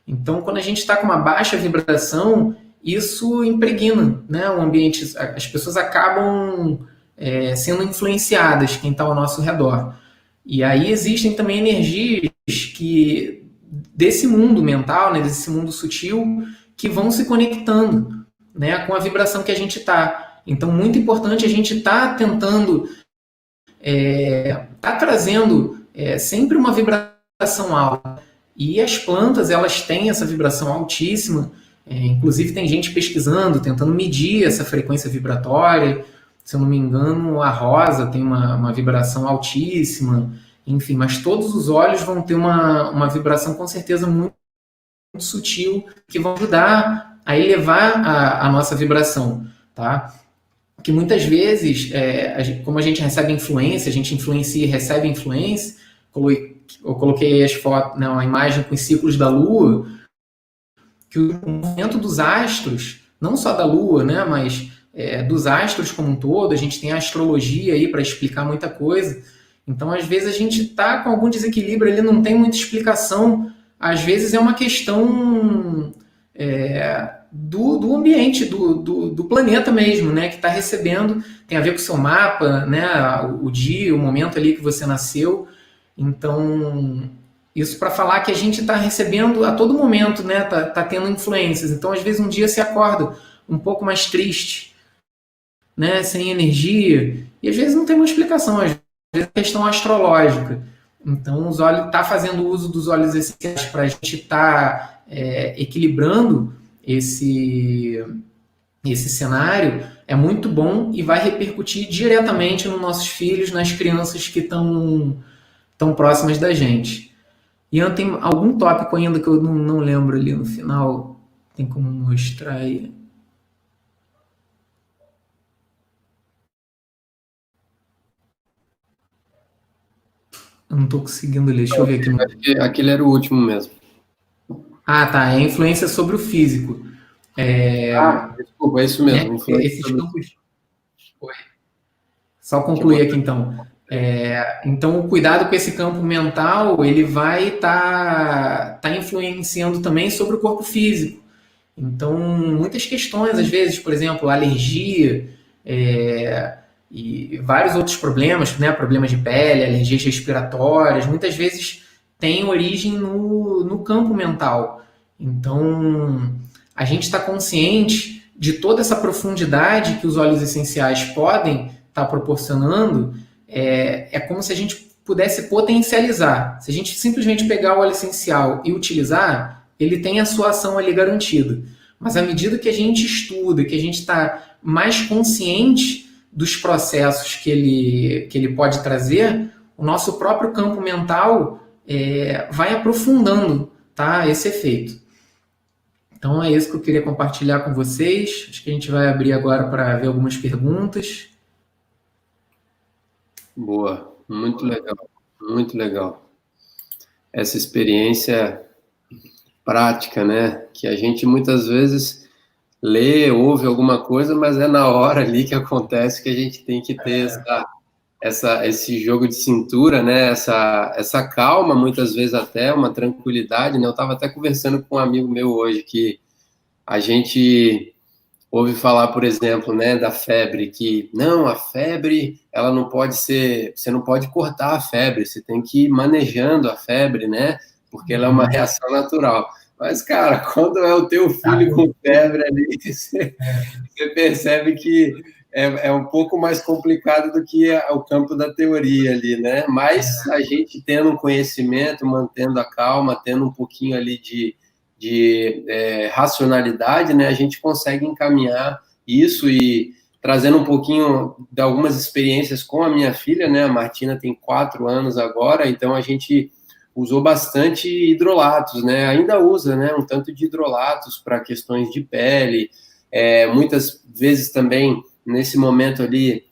Então, quando a gente está com uma baixa vibração, isso impregna, né, o ambiente. As pessoas acabam sendo influenciadas, quem está ao nosso redor. E aí existem também energias que desse mundo mental, né, desse mundo sutil, que vão se conectando, né, com a vibração que a gente está. Então, muito importante a gente estar tentando, tá trazendo sempre uma vibração alta. E as plantas, elas têm essa vibração altíssima. Inclusive, tem gente pesquisando, tentando medir essa frequência vibratória. Se eu não me engano, a rosa tem uma vibração altíssima. Enfim, mas todos os óleos vão ter uma vibração com certeza muito, muito sutil, que vão ajudar a elevar a nossa vibração, tá? Que muitas vezes, como a gente recebe influência, a gente influencia e recebe influência, eu coloquei as fotos, né, uma imagem com os ciclos da Lua, que o movimento dos astros, não só da Lua, né, mas dos astros como um todo, a gente tem a astrologia aí para explicar muita coisa. Então, às vezes, a gente está com algum desequilíbrio, ele não tem muita explicação. Às vezes, é uma questão do ambiente, do planeta mesmo, né? Que está recebendo, tem a ver com o seu mapa, né? O dia, o momento ali que você nasceu. Então, isso para falar que a gente está recebendo a todo momento, né? Tá tendo influências. Então, às vezes, um dia você acorda um pouco mais triste, né? Sem energia. E às vezes não tem uma explicação, às vezes é questão astrológica. Então, os óleos está fazendo uso dos óleos essenciais para a gente estar equilibrando esse cenário, é muito bom e vai repercutir diretamente nos nossos filhos, nas crianças que estão tão próximas da gente. Ian, tem algum tópico ainda que eu não lembro ali no final? Tem como mostrar aí? Eu não estou conseguindo ler, deixa eu ver aqui. Acho que aquele era o último mesmo. Ah, tá, é a influência sobre o físico. Desculpa, é isso mesmo. Esses campos... Só concluir aqui, então. Então, o cuidado com esse campo mental, ele vai tá influenciando também sobre o corpo físico. Então, muitas questões, às vezes, por exemplo, alergia e vários outros problemas, né? Problemas de pele, alergias respiratórias, muitas vezes têm origem no campo mental. Então, a gente está consciente de toda essa profundidade que os óleos essenciais podem estar proporcionando. É como se a gente pudesse potencializar. Se a gente simplesmente pegar o óleo essencial e utilizar, ele tem a sua ação ali garantida. Mas à medida que a gente estuda, que a gente está mais consciente dos processos que ele pode trazer, o nosso próprio campo mental vai aprofundando, tá, esse efeito. Então é isso que eu queria compartilhar com vocês. Acho que a gente vai abrir agora para ver algumas perguntas. Boa, muito legal, muito legal. Essa experiência prática, né? Que a gente muitas vezes lê, ouve alguma coisa, mas é na hora ali que acontece que a gente tem que ter esse jogo de cintura, né? Essa calma, muitas vezes até uma tranquilidade, né? Eu estava até conversando com um amigo meu hoje que a gente ouve falar, por exemplo, né, da febre, que não, a febre, ela não pode ser, você não pode cortar a febre, você tem que ir manejando a febre, né? Porque ela é uma reação natural. Mas, cara, quando é o teu filho com febre ali, você percebe que é um pouco mais complicado do que o campo da teoria ali, né? Mas a gente tendo um conhecimento, mantendo a calma, tendo um pouquinho ali de racionalidade, né? A gente consegue encaminhar isso e trazendo um pouquinho de algumas experiências com a minha filha, né? A Martina tem 4 anos agora, então a gente usou bastante hidrolatos, né? Ainda usa, né? Um tanto de hidrolatos para questões de pele. Muitas vezes também, nesse momento ali,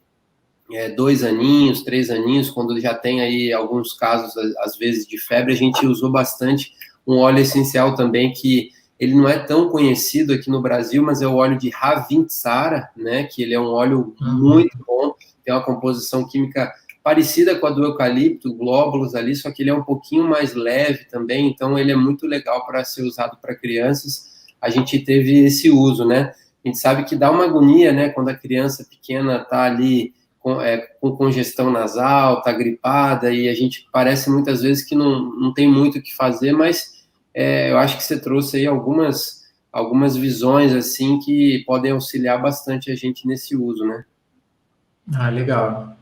2 aninhos, 3 aninhos, quando já tem aí alguns casos, às vezes, de febre, a gente usou bastante um óleo essencial também, que ele não é tão conhecido aqui no Brasil, mas é o óleo de Ravintsara, né? Que ele é um óleo muito bom, tem uma composição química parecida com a do eucalipto, glóbulos ali, só que ele é um pouquinho mais leve também, então ele é muito legal para ser usado para crianças. A gente teve esse uso, né? A gente sabe que dá uma agonia, né? Quando a criança pequena está ali com congestão nasal, está gripada, e a gente parece muitas vezes que não tem muito o que fazer, mas eu acho que você trouxe aí algumas visões, assim, que podem auxiliar bastante a gente nesse uso, né? Ah, legal.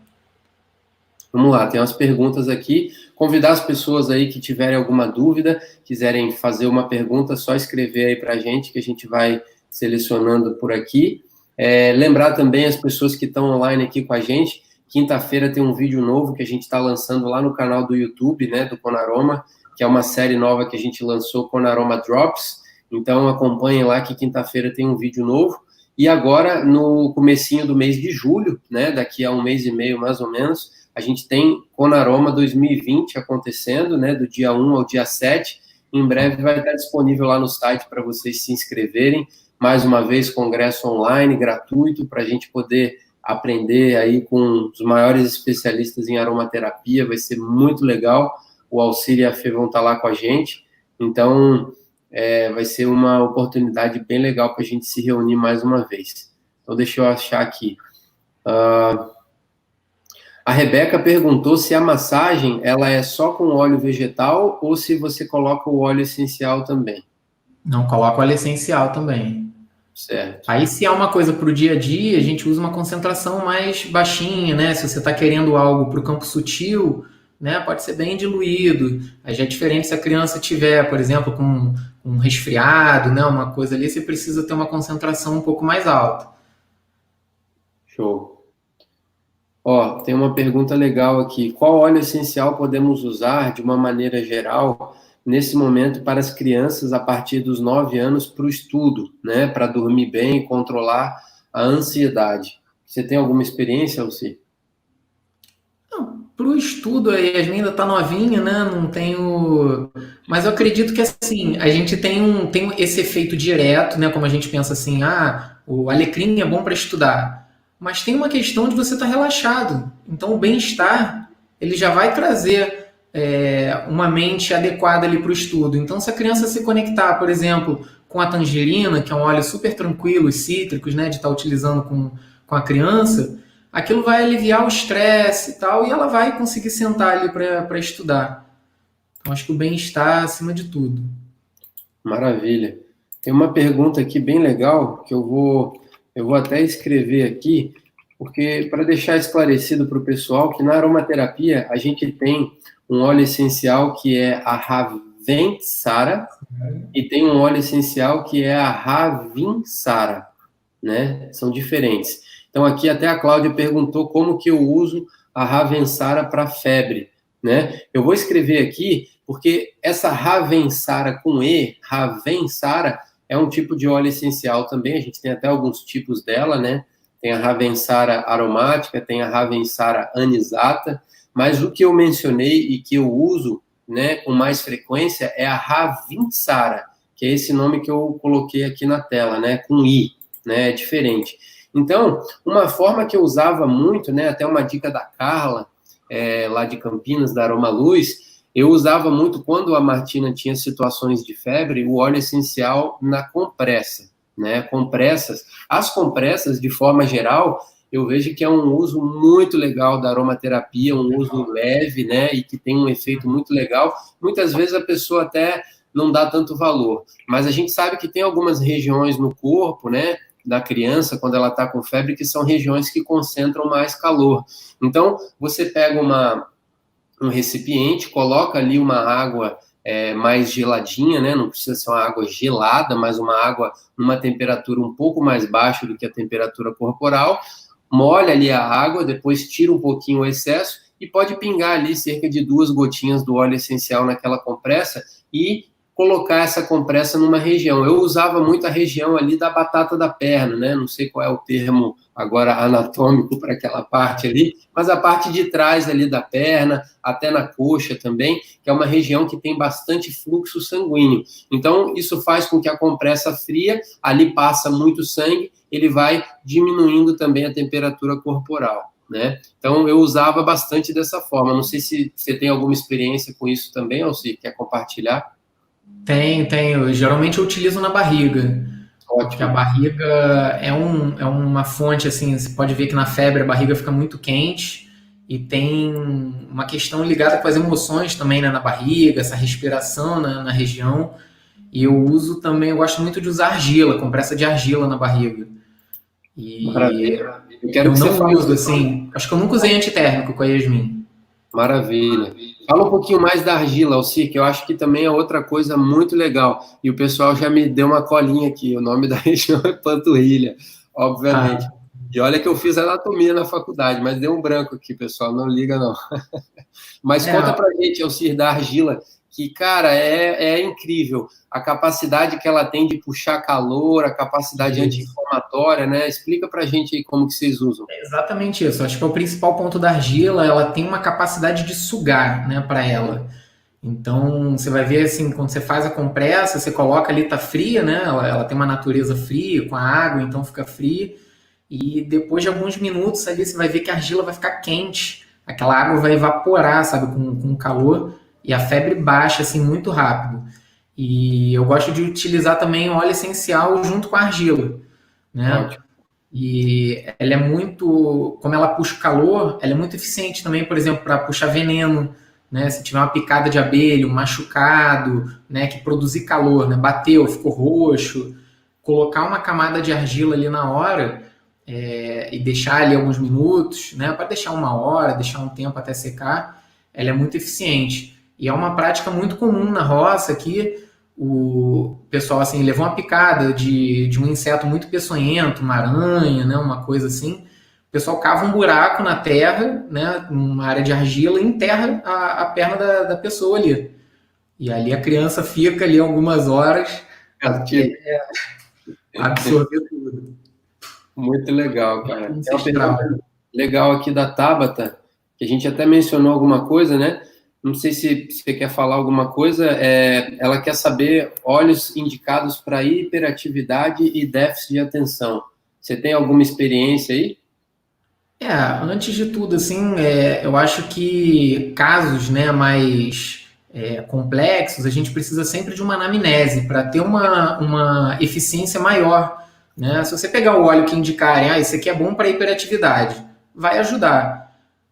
Vamos lá, tem umas perguntas aqui. Convidar as pessoas aí que tiverem alguma dúvida, quiserem fazer uma pergunta, só escrever aí para a gente, que a gente vai selecionando por aqui. Lembrar também as pessoas que estão online aqui com a gente, quinta-feira tem um vídeo novo que a gente está lançando lá no canal do YouTube, né, do Conaroma, que é uma série nova que a gente lançou, Conaroma Drops. Então acompanhem lá que quinta-feira tem um vídeo novo. E agora, no comecinho do mês de julho, né, daqui a um mês e meio mais ou menos, a gente tem Conaroma 2020 acontecendo, né, do dia 1 ao dia 7. Em breve vai estar disponível lá no site para vocês se inscreverem. Mais uma vez, congresso online, gratuito, para a gente poder aprender aí com os maiores especialistas em aromaterapia. Vai ser muito legal. O Alcir e a Fê vão estar lá com a gente. Então, vai ser uma oportunidade bem legal para a gente se reunir mais uma vez. Então, deixa eu achar aqui. A Rebeca perguntou se a massagem ela é só com óleo vegetal ou se você coloca o óleo essencial também. Não, coloca o óleo essencial também. Certo. Aí, se é uma coisa para o dia a dia, a gente usa uma concentração mais baixinha, né? Se você está querendo algo para o campo sutil, né? Pode ser bem diluído. Aí já é diferente se a criança tiver, por exemplo, com um resfriado, né? Uma coisa ali, você precisa ter uma concentração um pouco mais alta. Show. Ó, tem uma pergunta legal aqui. Qual óleo essencial podemos usar de uma maneira geral nesse momento para as crianças a partir dos 9 anos para o estudo, né? Para dormir bem e controlar a ansiedade. Você tem alguma experiência, Alci? Para o estudo, a Yasmin ainda está novinha, né? Não tenho. Mas eu acredito que assim, a gente tem esse efeito direto, né? Como a gente pensa assim, o alecrim é bom para estudar. Mas tem uma questão de você estar relaxado. Então o bem-estar ele já vai trazer uma mente adequada ali para o estudo. Então, se a criança se conectar, por exemplo, com a tangerina, que é um óleo super tranquilo, os cítricos, né? De estar utilizando com a criança. Aquilo vai aliviar o estresse e tal, e ela vai conseguir sentar ali para estudar. Então, acho que o bem-estar acima de tudo. Maravilha. Tem uma pergunta aqui bem legal, que eu vou até escrever aqui, porque para deixar esclarecido para o pessoal que na aromaterapia a gente tem um óleo essencial que é a Ravintsara e tem um óleo essencial que é a Ravinsara, né? São diferentes. Então, aqui até a Cláudia perguntou como que eu uso a Ravensara para febre, né? Eu vou escrever aqui, porque essa Ravensara com E, Ravensara, é um tipo de óleo essencial também, a gente tem até alguns tipos dela, né? Tem a Ravensara aromática, tem a Ravensara anisata, mas o que eu mencionei e que eu uso, né, com mais frequência é a Ravinsara, que é esse nome que eu coloquei aqui na tela, né, com I, né, é diferente. Então, uma forma que eu usava muito, né, até uma dica da Carla, lá de Campinas, da Aroma Luz, eu usava muito quando a Martina tinha situações de febre, o óleo essencial na compressa, né, compressas. As compressas, de forma geral, eu vejo que é um uso muito legal da aromaterapia, um uso leve, né, e que tem um efeito muito legal. Muitas vezes a pessoa até não dá tanto valor, mas a gente sabe que tem algumas regiões no corpo, né, da criança, quando ela está com febre, que são regiões que concentram mais calor. Então, você pega um recipiente, coloca ali uma água mais geladinha, né? Não precisa ser uma água gelada, mas uma água numa temperatura um pouco mais baixa do que a temperatura corporal, molha ali a água, depois tira um pouquinho o excesso e pode pingar ali cerca de 2 gotinhas do óleo essencial naquela compressa e colocar essa compressa numa região. Eu usava muito a região ali da batata da perna, né? Não sei qual é o termo agora anatômico para aquela parte ali, mas a parte de trás ali da perna, até na coxa também, que é uma região que tem bastante fluxo sanguíneo. Então, isso faz com que a compressa fria, ali passa muito sangue, ele vai diminuindo também a temperatura corporal, né? Então, eu usava bastante dessa forma. Não sei se você tem alguma experiência com isso também, ou se quer compartilhar. Tem. Geralmente eu utilizo na barriga. Porque a Ótimo. barriga é uma fonte, assim, você pode ver que na febre a barriga fica muito quente e tem uma questão ligada com as emoções também, né, na barriga, essa respiração, né, na região. E eu uso também, eu gosto muito de usar argila, compressa de argila na barriga. E Maravilha. Eu quero eu que você não fale. uso, assim, acho que eu nunca usei antitérmico com a Yasmin. Maravilha. Fala um pouquinho mais da argila, Alci, que eu acho que também é outra coisa muito legal. E o pessoal já me deu uma colinha aqui. O nome da região é panturrilha, obviamente. Ah, E olha que eu fiz anatomia na faculdade, mas deu um branco aqui, pessoal. Não liga, não. Mas conta é, pra gente, Alcir, da argila, que, cara, é incrível. A capacidade que ela tem de puxar calor, a capacidade isso. anti-inflamatória, né? Explica pra gente aí como que vocês usam. É exatamente isso. Acho que é o principal ponto da argila, ela tem uma capacidade de sugar, né, para ela. Então, você vai ver assim, quando você faz a compressa, você coloca ali, tá fria, né? Ela tem uma natureza fria, com a água, então fica fria. E depois de alguns minutos ali, você vai ver que a argila vai ficar quente. Aquela água vai evaporar, sabe, com calor. E a febre baixa, assim, muito rápido. E eu gosto de utilizar também óleo essencial junto com a argila, né? Ótimo. E ela é muito, como ela puxa o calor, ela é muito eficiente também, por exemplo, para puxar veneno, né? Se tiver uma picada de abelha, um machucado, né, que produzir calor, né, bateu, ficou roxo, colocar uma camada de argila ali na hora e deixar ali alguns minutos, né, para deixar 1 hora, deixar um tempo até secar, ela é muito eficiente. E é uma prática muito comum na roça aqui, o pessoal assim levou uma picada de um inseto muito peçonhento, uma aranha, né, uma coisa assim. O pessoal cava um buraco na terra, né, uma área de argila, e enterra a perna da pessoa ali. E ali a criança fica ali algumas horas Gatilho. até absorver tudo. Muito legal, Muito cara. Tem uma ancestral. pergunta legal aqui da Tabata, que a gente até mencionou alguma coisa, né? Não sei se você quer falar alguma coisa. Ela quer saber óleos indicados para hiperatividade e déficit de atenção. Você tem alguma experiência aí? Antes de tudo, assim, eu acho que casos, né, mais complexos, a gente precisa sempre de uma anamnese para ter uma eficiência maior, né? Se você pegar o óleo que indicarem, isso aqui é bom para hiperatividade, vai ajudar.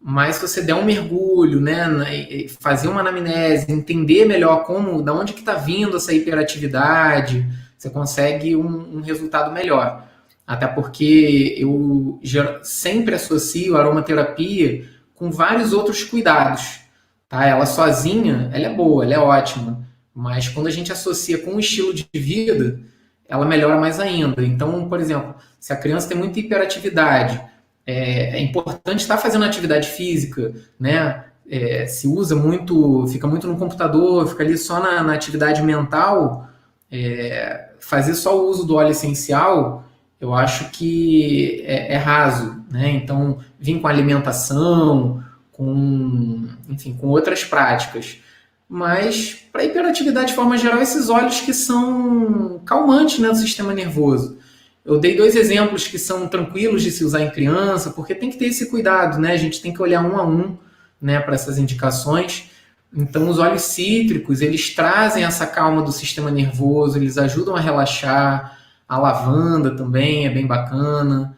Mas se você der um mergulho, né, e fazer uma anamnese, entender melhor da onde que está vindo essa hiperatividade, você consegue um resultado melhor. Até porque eu sempre associo a aromaterapia com vários outros cuidados. Tá? Ela sozinha, ela é boa, ela é ótima. Mas quando a gente associa com um estilo de vida, ela melhora mais ainda. Então, por exemplo, se a criança tem muita hiperatividade, é importante estar fazendo atividade física, né? Se usa muito, fica muito no computador, fica ali só na atividade mental, fazer só o uso do óleo essencial, eu acho que é raso, né? Então, vir com alimentação, enfim, com outras práticas. Mas, para hiperatividade de forma geral, esses óleos que são calmantes, né, do sistema nervoso. Eu dei 2 exemplos que são tranquilos de se usar em criança, porque tem que ter esse cuidado, né? A gente tem que olhar um a um, né, para essas indicações. Então, os óleos cítricos, eles trazem essa calma do sistema nervoso, eles ajudam a relaxar. A lavanda também é bem bacana.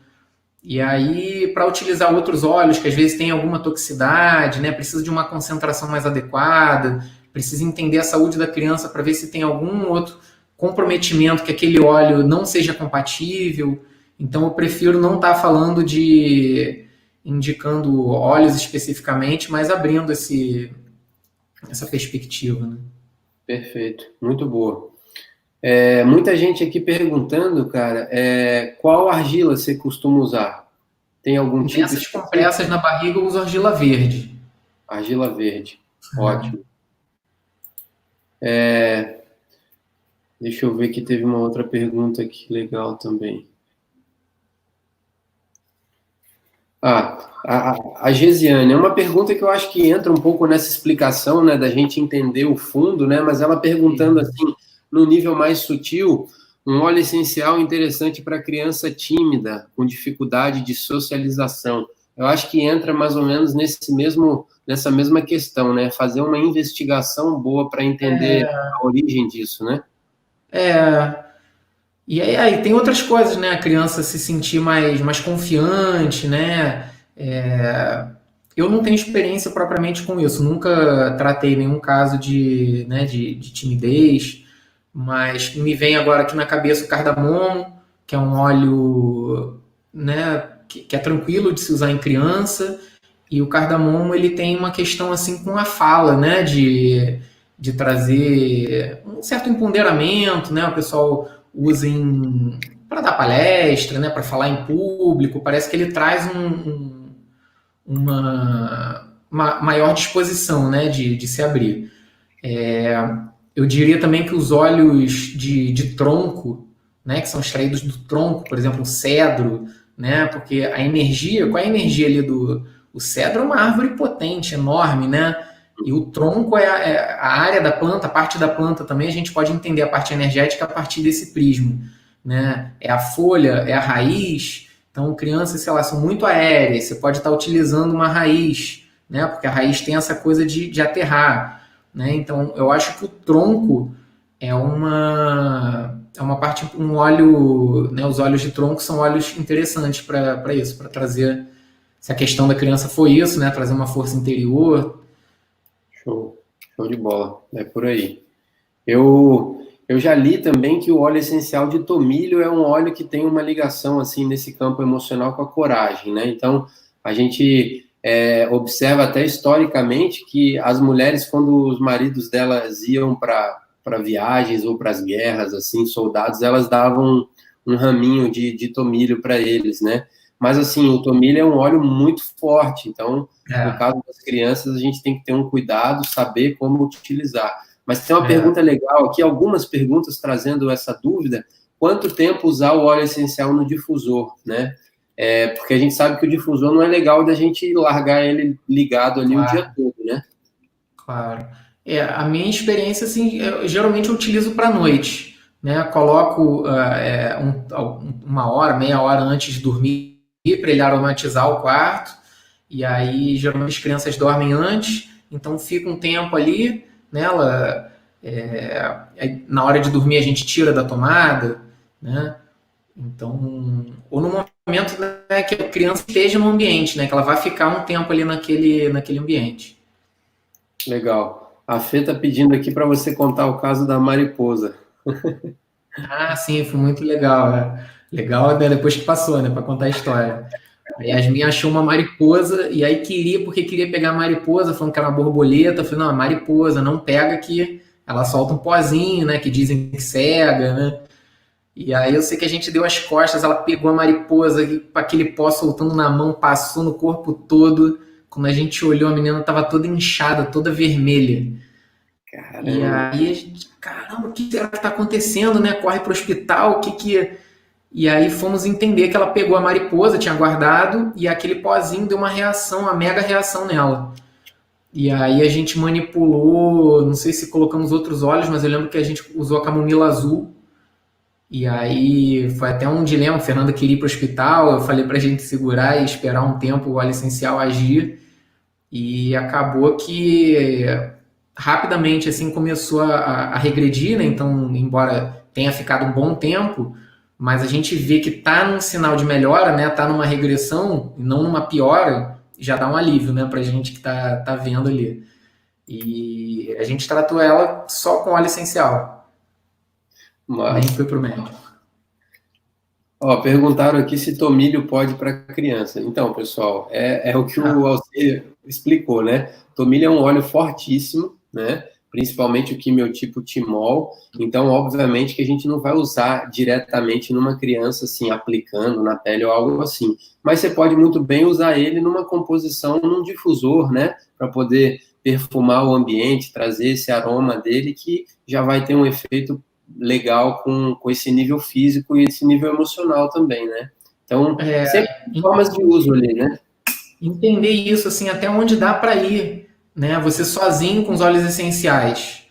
E aí, para utilizar outros óleos que às vezes têm alguma toxicidade, né, precisa de uma concentração mais adequada, precisa entender a saúde da criança para ver se tem algum outro comprometimento que aquele óleo não seja compatível. Então, eu prefiro não estar falando indicando óleos especificamente, mas abrindo essa perspectiva, né? Perfeito, muito boa. Muita gente aqui perguntando, cara, qual argila você costuma usar? Tem algum tipo Nessas específico? compressas na barriga eu uso argila verde. Argila verde. Ótimo. Deixa eu ver que teve uma outra pergunta aqui legal também. A Gesiane, é uma pergunta que eu acho que entra um pouco nessa explicação, né, da gente entender o fundo, né, mas ela perguntando assim, no nível mais sutil, um óleo essencial interessante para criança tímida, com dificuldade de socialização. Eu acho que entra mais ou menos nessa mesma questão, né, fazer uma investigação boa para entender a origem disso, né? E aí tem outras coisas, né? A criança se sentir mais confiante, né? Eu não tenho experiência propriamente com isso, nunca tratei nenhum caso né, de timidez, mas me vem agora aqui na cabeça o cardamomo, que é um óleo, né, que é tranquilo de se usar em criança, e o cardamomo ele tem uma questão assim com a fala, né, de trazer um certo empoderamento, né? O pessoal usa para dar palestra, né, para falar em público, parece que ele traz uma maior disposição, né, de se abrir. Eu diria também que os óleos de tronco, né, que são extraídos do tronco, por exemplo, o cedro, né, porque a energia, qual é a energia ali o cedro é uma árvore potente, enorme, né, e o tronco é a área da planta, a parte da planta também, a gente pode entender a parte energética a partir desse prisma, né, é a folha, é a raiz. Então, crianças, sei lá, são muito aéreas, você pode estar utilizando uma raiz, né, porque a raiz tem essa coisa de aterrar, né, então eu acho que o tronco é uma parte, um óleo, né, os óleos de tronco são óleos interessantes para isso, para trazer, se a questão da criança for isso, né, trazer uma força interior. Show de bola, é por aí. Eu já li também que o óleo essencial de tomilho é um óleo que tem uma ligação, assim, nesse campo emocional com a coragem, né? Então, a gente observa até historicamente que as mulheres, quando os maridos delas iam para viagens ou para as guerras, assim, soldados, elas davam um raminho de tomilho para eles, né? Mas, assim, o tomilho é um óleo muito forte, então, no caso das crianças, a gente tem que ter um cuidado, saber como utilizar. Mas tem uma pergunta legal aqui, algumas perguntas trazendo essa dúvida, quanto tempo usar o óleo essencial no difusor, né? Porque a gente sabe que o difusor não é legal da gente largar ele ligado ali o dia todo, né? Claro. A minha experiência, assim, geralmente eu utilizo para noite, né? Coloco uma hora, meia hora antes de dormir, para ele aromatizar o quarto, e aí geralmente as crianças dormem antes, então fica um tempo ali, né? Na hora de dormir a gente tira da tomada, né? Então, ou no momento, né, que a criança esteja no ambiente, né? Que ela vai ficar um tempo ali naquele ambiente. Legal. A Fê tá pedindo aqui para você contar o caso da mariposa. Sim, foi muito legal, né? Legal, né, depois que passou, né, para contar a história. A Yasmin achou uma mariposa e aí porque queria pegar a mariposa, falando que era uma borboleta. Eu falei, não, a mariposa, não pega que ela solta um pozinho, né, que dizem que cega, né? E aí eu sei que a gente deu as costas, ela pegou a mariposa com aquele pó soltando na mão, passou no corpo todo. Quando a gente olhou, a menina estava toda inchada, toda vermelha. Caramba. E aí a gente, caramba, o que será que está acontecendo, né? Corre para o hospital, E aí fomos entender que ela pegou a mariposa, tinha guardado, e aquele pozinho deu uma reação, uma mega reação nela. E aí a gente manipulou, não sei se colocamos outros óleos, mas eu lembro que a gente usou a camomila azul. E aí foi até um dilema, a Fernanda queria ir para o hospital, eu falei para a gente segurar e esperar um tempo o óleo essencial agir. E acabou que rapidamente assim começou a regredir, né? Então, embora tenha ficado um bom tempo, mas a gente vê que tá num sinal de melhora, né? Tá numa regressão e não numa piora, já dá um alívio, né? Pra gente que tá vendo ali. E a gente tratou ela só com óleo essencial. Nem foi pro médico. Perguntaram aqui se tomilho pode para criança. Então, pessoal, é o que o Alcir explicou, né? Tomilho é um óleo fortíssimo, né? principalmente o quimiotipo timol. Então, obviamente que a gente não vai usar diretamente numa criança, assim, aplicando na pele ou algo assim. Mas você pode muito bem usar ele numa composição, num difusor, né? Para poder perfumar o ambiente, trazer esse aroma dele, que já vai ter um efeito legal com esse nível físico e esse nível emocional também, né? Então, sempre formas de uso ali, né? Entender isso, assim, até onde dá para ir, né? Você sozinho com os óleos essenciais,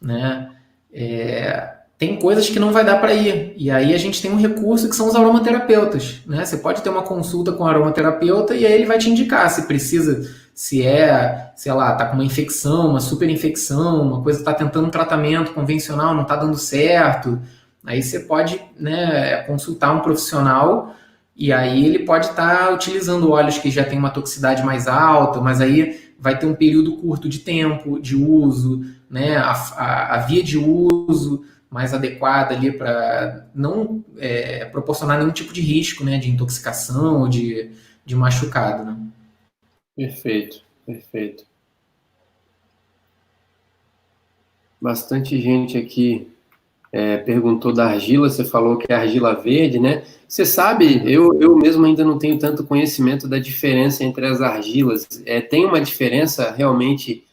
né? Tem coisas que não vai dar para ir. E aí a gente tem um recurso que são os aromaterapeutas, né? Você pode ter uma consulta com o aromaterapeuta e aí ele vai te indicar se precisa, se é, sei lá, tá com uma infecção, uma super infecção, uma coisa tá tentando um tratamento convencional, não tá dando certo. Aí você pode, né, consultar um profissional e aí ele pode estar utilizando óleos que já tem uma toxicidade mais alta, mas aí vai ter um período curto de tempo de uso, né? A via de uso mais adequada ali para não proporcionar nenhum tipo de risco, né, de intoxicação ou de machucado, né? Perfeito, perfeito. Bastante gente aqui perguntou da argila, você falou que é argila verde, né? Você sabe, eu mesmo ainda não tenho tanto conhecimento da diferença entre as argilas. Tem uma diferença realmente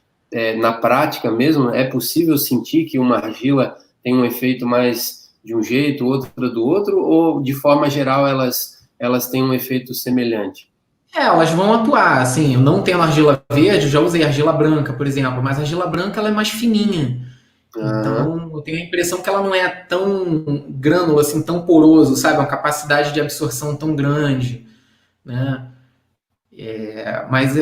na prática mesmo? É possível sentir que uma argila tem um efeito mais de um jeito, outra do outro, ou de forma geral elas têm um efeito semelhante? Elas vão atuar, assim, eu não tenho argila verde, eu já usei argila branca, por exemplo, mas a argila branca ela é mais fininha. Então, eu tenho a impressão que ela não é tão grânula, assim, tão poroso, sabe? Uma capacidade de absorção tão grande, né? Mas,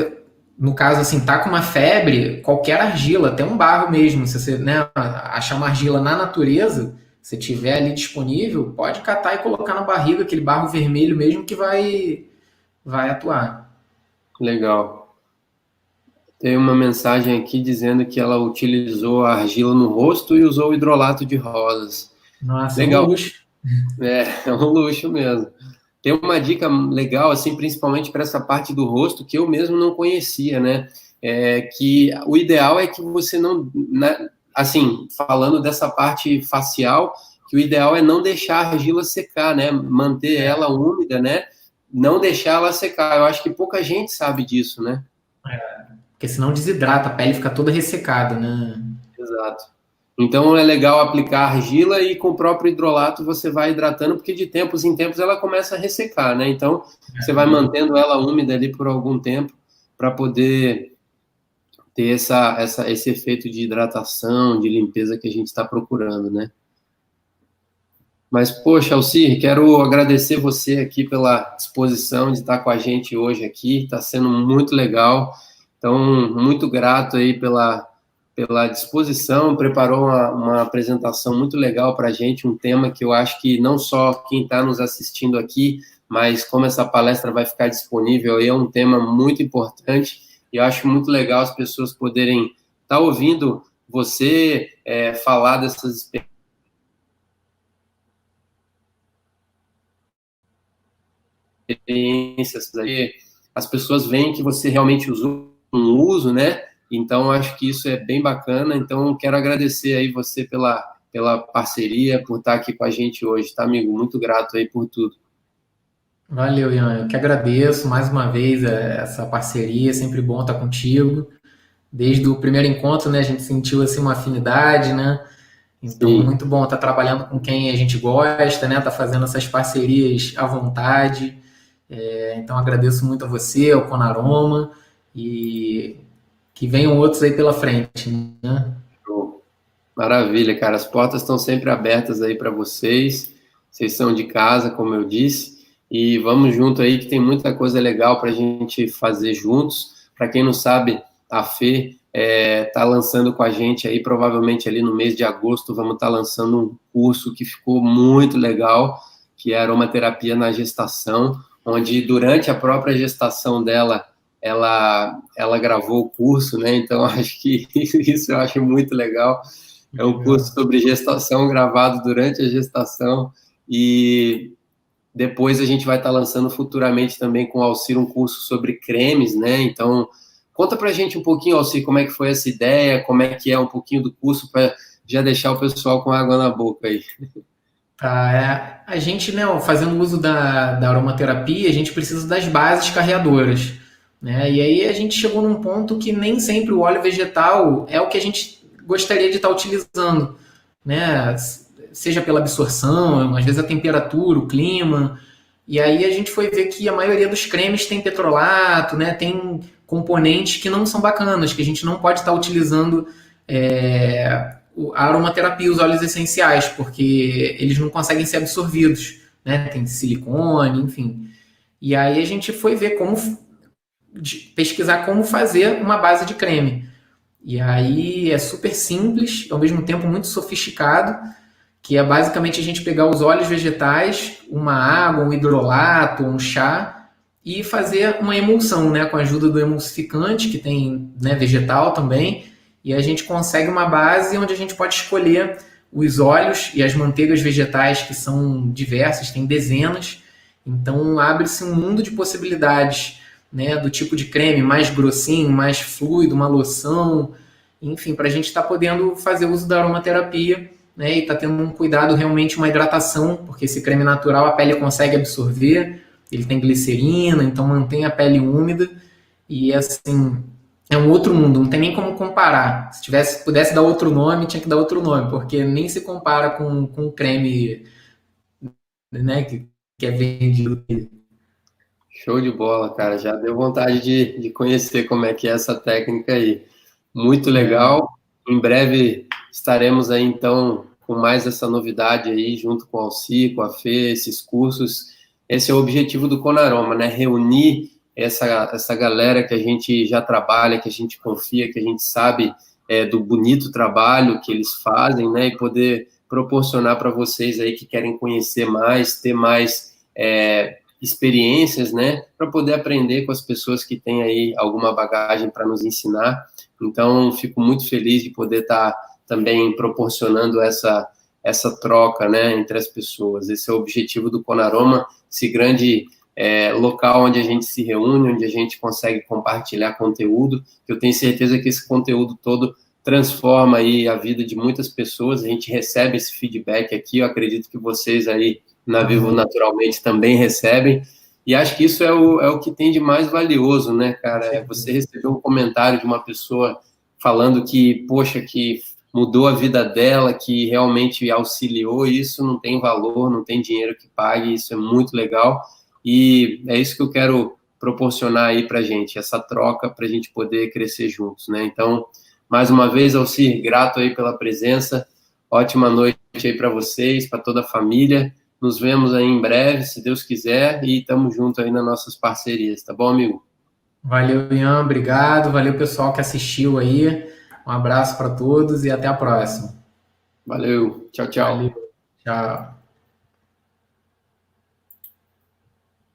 no caso, assim, tá com uma febre, qualquer argila, até um barro mesmo, se você, né, achar uma argila na natureza, se tiver ali disponível, pode catar e colocar na barriga, aquele barro vermelho mesmo que vai atuar. Legal. Tem uma mensagem aqui dizendo que ela utilizou a argila no rosto e usou o hidrolato de rosas. Nossa, Legal. um luxo. É um luxo mesmo. Tem uma dica legal, assim, principalmente para essa parte do rosto, que eu mesmo não conhecia, né? Que o ideal é que você não, né, assim, falando dessa parte facial, que o ideal é não deixar a argila secar, né? Manter ela úmida, né? Não deixar ela secar. Eu acho que pouca gente sabe disso, né? Porque senão desidrata, a pele fica toda ressecada, né? Exato. Então é legal aplicar argila e com o próprio hidrolato você vai hidratando, porque de tempos em tempos ela começa a ressecar, né? Então você vai mantendo ela úmida ali por algum tempo para poder ter esse efeito de hidratação, de limpeza que a gente está procurando, né? Mas, poxa, Alcir, quero agradecer você aqui pela disposição de estar com a gente hoje aqui, está sendo muito legal. Então, muito grato aí pela disposição, preparou uma apresentação muito legal para a gente, um tema que eu acho que não só quem está nos assistindo aqui, mas como essa palestra vai ficar disponível aí, é um tema muito importante, e eu acho muito legal as pessoas poderem estar ouvindo você falar dessas experiências, as pessoas veem que você realmente usou um uso, né? Então, acho que isso é bem bacana. Então, quero agradecer aí você pela parceria, por estar aqui com a gente hoje, tá, amigo? Muito grato aí por tudo. Valeu, Ian. Eu que agradeço mais uma vez essa parceria. É sempre bom estar contigo. Desde o primeiro encontro, né, a gente sentiu assim uma afinidade, né? Então, Sim. muito bom estar trabalhando com quem a gente gosta, né? Tá fazendo essas parcerias à vontade. Então, agradeço muito a você, ao Conaroma, e que venham outros aí pela frente, né? Maravilha, cara. As portas estão sempre abertas aí para vocês. Vocês são de casa, como eu disse. E vamos junto aí, que tem muita coisa legal para a gente fazer juntos. Para quem não sabe, a Fê está lançando com a gente aí, provavelmente ali no mês de agosto, vamos estar lançando um curso que ficou muito legal, que é aromaterapia na gestação, onde durante a própria gestação dela, ela gravou o curso, né? Então, acho que isso eu acho muito legal. É um curso sobre gestação gravado durante a gestação e depois a gente vai estar lançando futuramente também com o Alcir um curso sobre cremes, né? Então, Conta pra gente um pouquinho, Alci, como é que foi essa ideia, como é que é um pouquinho do curso para já deixar o pessoal com água na boca aí. Tá, a gente, né, fazendo uso da aromaterapia, a gente precisa das bases carreadoras, né? E aí a gente chegou num ponto que nem sempre o óleo vegetal é o que a gente gostaria de estar utilizando, né? Seja pela absorção, às vezes a temperatura, o clima. E aí a gente foi ver que a maioria dos cremes tem petrolato, né? Tem componentes que não são bacanas, que a gente não pode estar utilizando a aromaterapia, os óleos essenciais, porque eles não conseguem ser absorvidos, né? Tem silicone, enfim. E aí a gente foi ver pesquisar como fazer uma base de creme. E aí é super simples, ao mesmo tempo muito sofisticado, que é basicamente a gente pegar os óleos vegetais, uma água, um hidrolato, um chá, e fazer uma emulsão, né, com a ajuda do emulsificante, que tem, né, vegetal também, e a gente consegue uma base onde a gente pode escolher os óleos e as manteigas vegetais, que são diversas, tem dezenas, então abre-se um mundo de possibilidades, né, do tipo de creme mais grossinho, mais fluido, uma loção, enfim, para a gente estar podendo fazer uso da aromaterapia, né, e está tendo um cuidado, realmente uma hidratação, porque esse creme natural a pele consegue absorver, ele tem glicerina, então mantém a pele úmida, e assim, é um outro mundo, não tem nem como comparar. Se pudesse dar outro nome, tinha que dar outro nome, porque nem se compara com o creme, né, que é vendido. Show de bola, cara. Já deu vontade de conhecer como é que é essa técnica aí. Muito legal. Em breve estaremos aí, então, com mais essa novidade aí, junto com o Alci, com a Fê, esses cursos. Esse é o objetivo do Conaroma, né? Reunir essa galera que a gente já trabalha, que a gente confia, que a gente sabe do bonito trabalho que eles fazem, né? E poder proporcionar para vocês aí que querem conhecer mais, ter mais experiências, né, para poder aprender com as pessoas que têm aí alguma bagagem para nos ensinar. Então, fico muito feliz de poder estar também proporcionando essa troca, né, entre as pessoas. Esse é o objetivo do Conaroma, esse grande local onde a gente se reúne, onde a gente consegue compartilhar conteúdo. Eu tenho certeza que esse conteúdo todo transforma aí a vida de muitas pessoas. A gente recebe esse feedback aqui. Eu acredito que vocês aí na Vivo Naturalmente também recebem, e acho que isso é o que tem de mais valioso, né, cara? É você receber um comentário de uma pessoa falando que, poxa, que mudou a vida dela, que realmente auxiliou, isso não tem valor, não tem dinheiro que pague, isso é muito legal, e é isso que eu quero proporcionar aí pra gente, essa troca pra gente poder crescer juntos, né? Então, mais uma vez, Alci, grato aí pela presença, ótima noite aí para vocês, para toda a família. Nos vemos aí em breve, se Deus quiser, e estamos juntos aí nas nossas parcerias, tá bom, amigo? Valeu, Ian, obrigado. Valeu, pessoal que assistiu aí. Um abraço para todos e até a próxima. Valeu, tchau, Valeu, tchau. tchau.